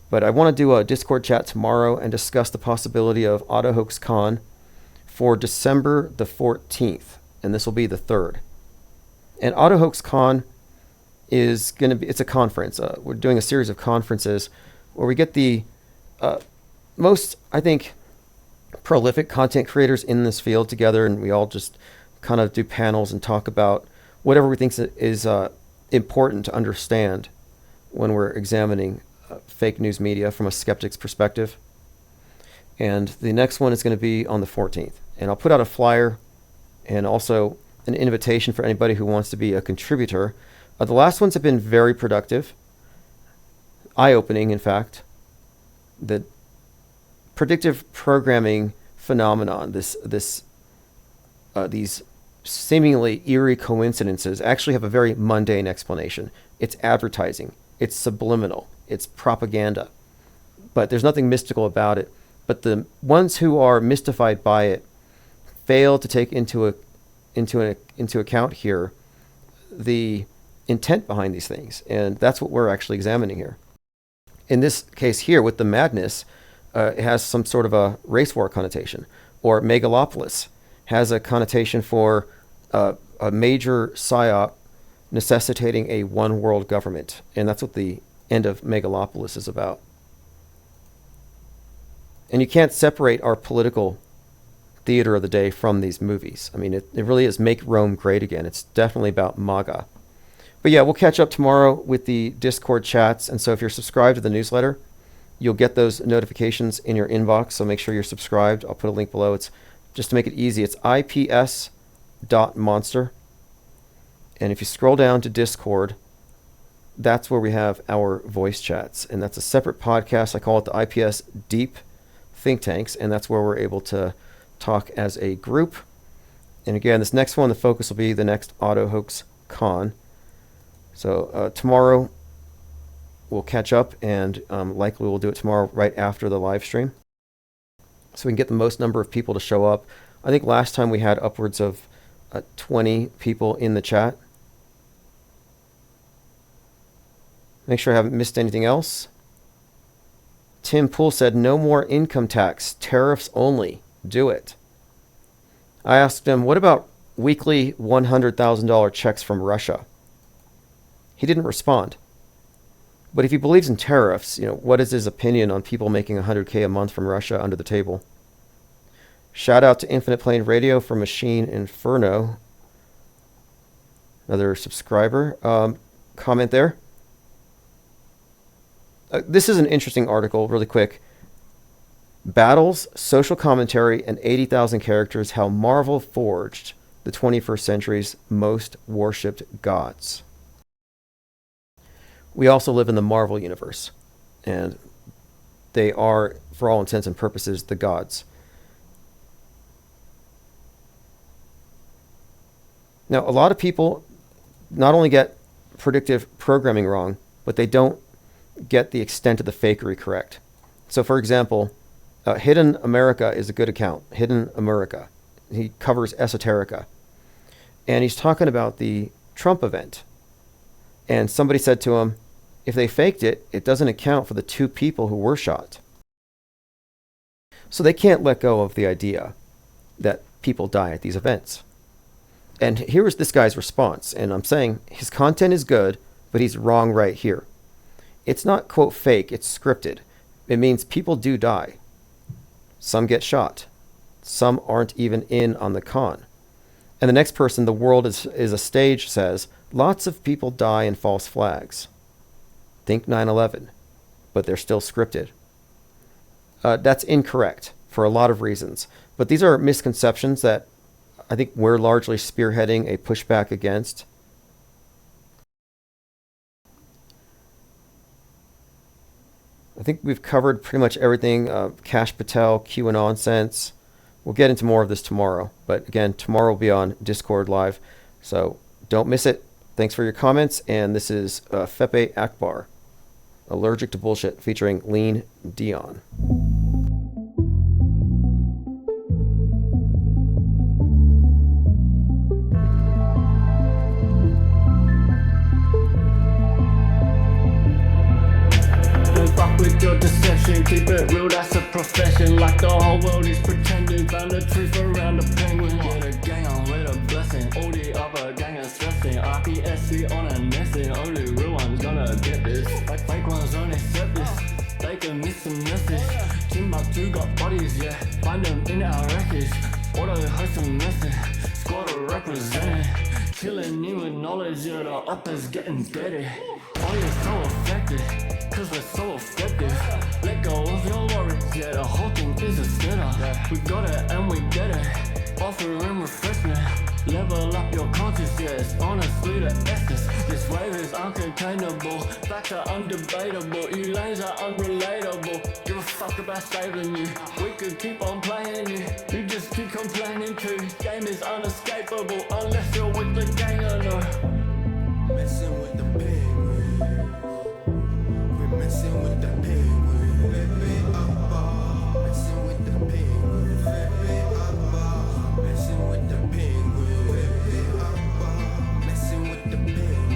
But I want to do a Discord chat tomorrow and discuss the possibility of AutoHoaxCon for December the 14th. And this will be the 3rd. And AutoHoaxCon is going to be, it's a conference. We're doing a series of conferences where we get the most, I think, prolific content creators in this field together, and we all just kind of do panels and talk about whatever we think is important to understand when we're examining fake news media from a skeptic's perspective. And the next one is going to be on the 14th. And I'll put out a flyer and also an invitation for anybody who wants to be a contributor. The last ones have been very productive, eye-opening, in fact. The predictive programming phenomenon, these seemingly eerie coincidences actually have a very mundane explanation. It's advertising. It's subliminal. It's propaganda. But there's nothing mystical about it. But the ones who are mystified by it fail to take into account here the intent behind these things. And that's what we're actually examining here. In this case here, with the madness, it has some sort of a race war connotation. Or megalopolis has a connotation for a major psyop necessitating a one world government. And that's what the end of megalopolis is about. And you can't separate our political theater of the day from these movies. I mean, it really is Make Rome Great Again. It's definitely about MAGA. But yeah, we'll catch up tomorrow with the Discord chats. And so if you're subscribed to the newsletter, you'll get those notifications in your inbox. So make sure you're subscribed. I'll put a link below. It's just to make it easy. It's ips.monster. And if you scroll down to Discord, that's where we have our voice chats. And that's a separate podcast. I call it the IPS Deep Think Tanks. And that's where we're able to talk as a group. And again, this next one, the focus will be the next AutoHoaxCon. So tomorrow we'll catch up, and likely we'll do it tomorrow right after the live stream, so we can get the most number of people to show up. I think last time we had upwards of 20 people in the chat. Make sure I haven't missed anything else. Tim Poole said, no more income tax, tariffs only. Do it. I asked him, what about weekly $100,000 checks from Russia? He didn't respond. But if he believes in tariffs, what is his opinion on people making $100K a month from Russia under the table? Shout out to Infinite Plane Radio for Machine Inferno. Another subscriber. Comment there. This is an interesting article, really quick. Battles, social commentary, and 80,000 characters, how Marvel forged the 21st century's most worshipped gods. We also live in the Marvel universe, and they are, for all intents and purposes, the gods. Now, a lot of people not only get predictive programming wrong, but they don't get the extent of the fakery correct. So, for example, Hidden America is a good account. Hidden America. He covers esoterica. And he's talking about the Trump event. And somebody said to him, if they faked it, it doesn't account for the 2 people who were shot. So they can't let go of the idea that people die at these events. And here is this guy's response. And I'm saying his content is good, but he's wrong right here. It's not, quote, fake, it's scripted. It means people do die. Some get shot. Some aren't even in on the con. And the next person, the world is a stage, says, lots of people die in false flags. Think 9/11, but they're still scripted. That's incorrect for a lot of reasons. But these are misconceptions that I think we're largely spearheading a pushback against. I think we've covered pretty much everything. Kash Patel, QAnon sense. We'll get into more of this tomorrow. But again, tomorrow will be on Discord Live. So don't miss it. Thanks for your comments. And this is Fepe Akbar, Allergic to Bullshit, featuring Lean Dion. With your deception, keep it real, that's a profession. Like the whole world is pretending. Found the truth around the penguin. Get a gang on with a blessing. All the other gang are stressing. RPSC on a nesting. Only real one's gonna get this. Fake ones only accept this. They can miss some message. Timbuktu got bodies, yeah. Find them in our records. Auto host a message. Squad are represented. Killing you with knowledge, yeah. The uppers getting dirty. Oh, you're so affected. Cause we're so effective. Let go of your worries, yeah, the whole thing is a sinner. We got it and we get it. Offering refreshment. Level up your conscience, yeah, it's honestly the essence. This wave is uncontainable. Facts are undebatable. You lanes are unrelatable. Give a fuck about saving you. We could keep on playing you. You just keep complaining too. Game is unescapable unless you're with the gang or no. Messing with the penguin. Messing with the penguin, messing with the penguin, messing with the penguin, messing with the penguin,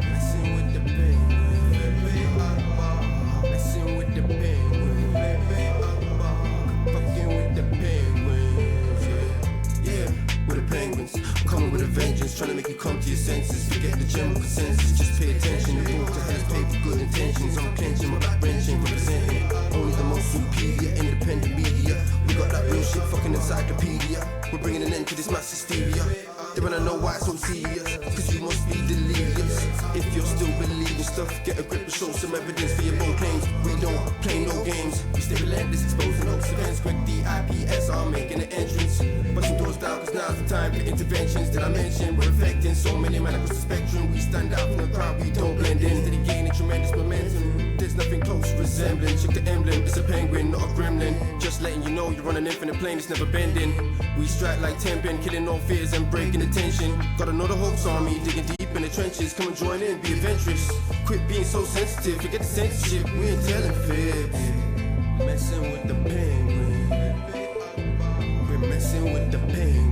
messing with the penguin, messing with the penguin, fucking with the penguins, yeah, with the penguins. I'm coming with a vengeance, trying to make you come to your senses. Forget the general consensus, just pay attention. The rules to hell is paid with good intentions. I'm clenching, my back wrenching, representing only the most superior independent media. We got that real shit fucking encyclopedia. We're bringing an end to this mass hysteria. They wanna know why it's so serious, cause you must be delirious. If you're still believing stuff, get a grip and show some evidence for your bold claims. We don't play no games, we stay relentless, exposing those events. Quick, the IPS are making an entrance. Busting doors down, cause now's the time for interventions that I mentioned. We're affecting so many men across the spectrum. We stand out from the crowd, we don't blend in. Steady gaining tremendous momentum. There's nothing close resembling. Check the emblem, it's a penguin, not a gremlin. Just letting you know you're on an infinite plane, it's never bending. We strike like 10 pin, killing all fears and breaking the tension. Gotta know the hopes army, digging deep in the trenches. Come and join in, be adventurous. Quit being so sensitive, forget the censorship. We ain't telling fibs. Messing with the penguin. We're messing with the penguin.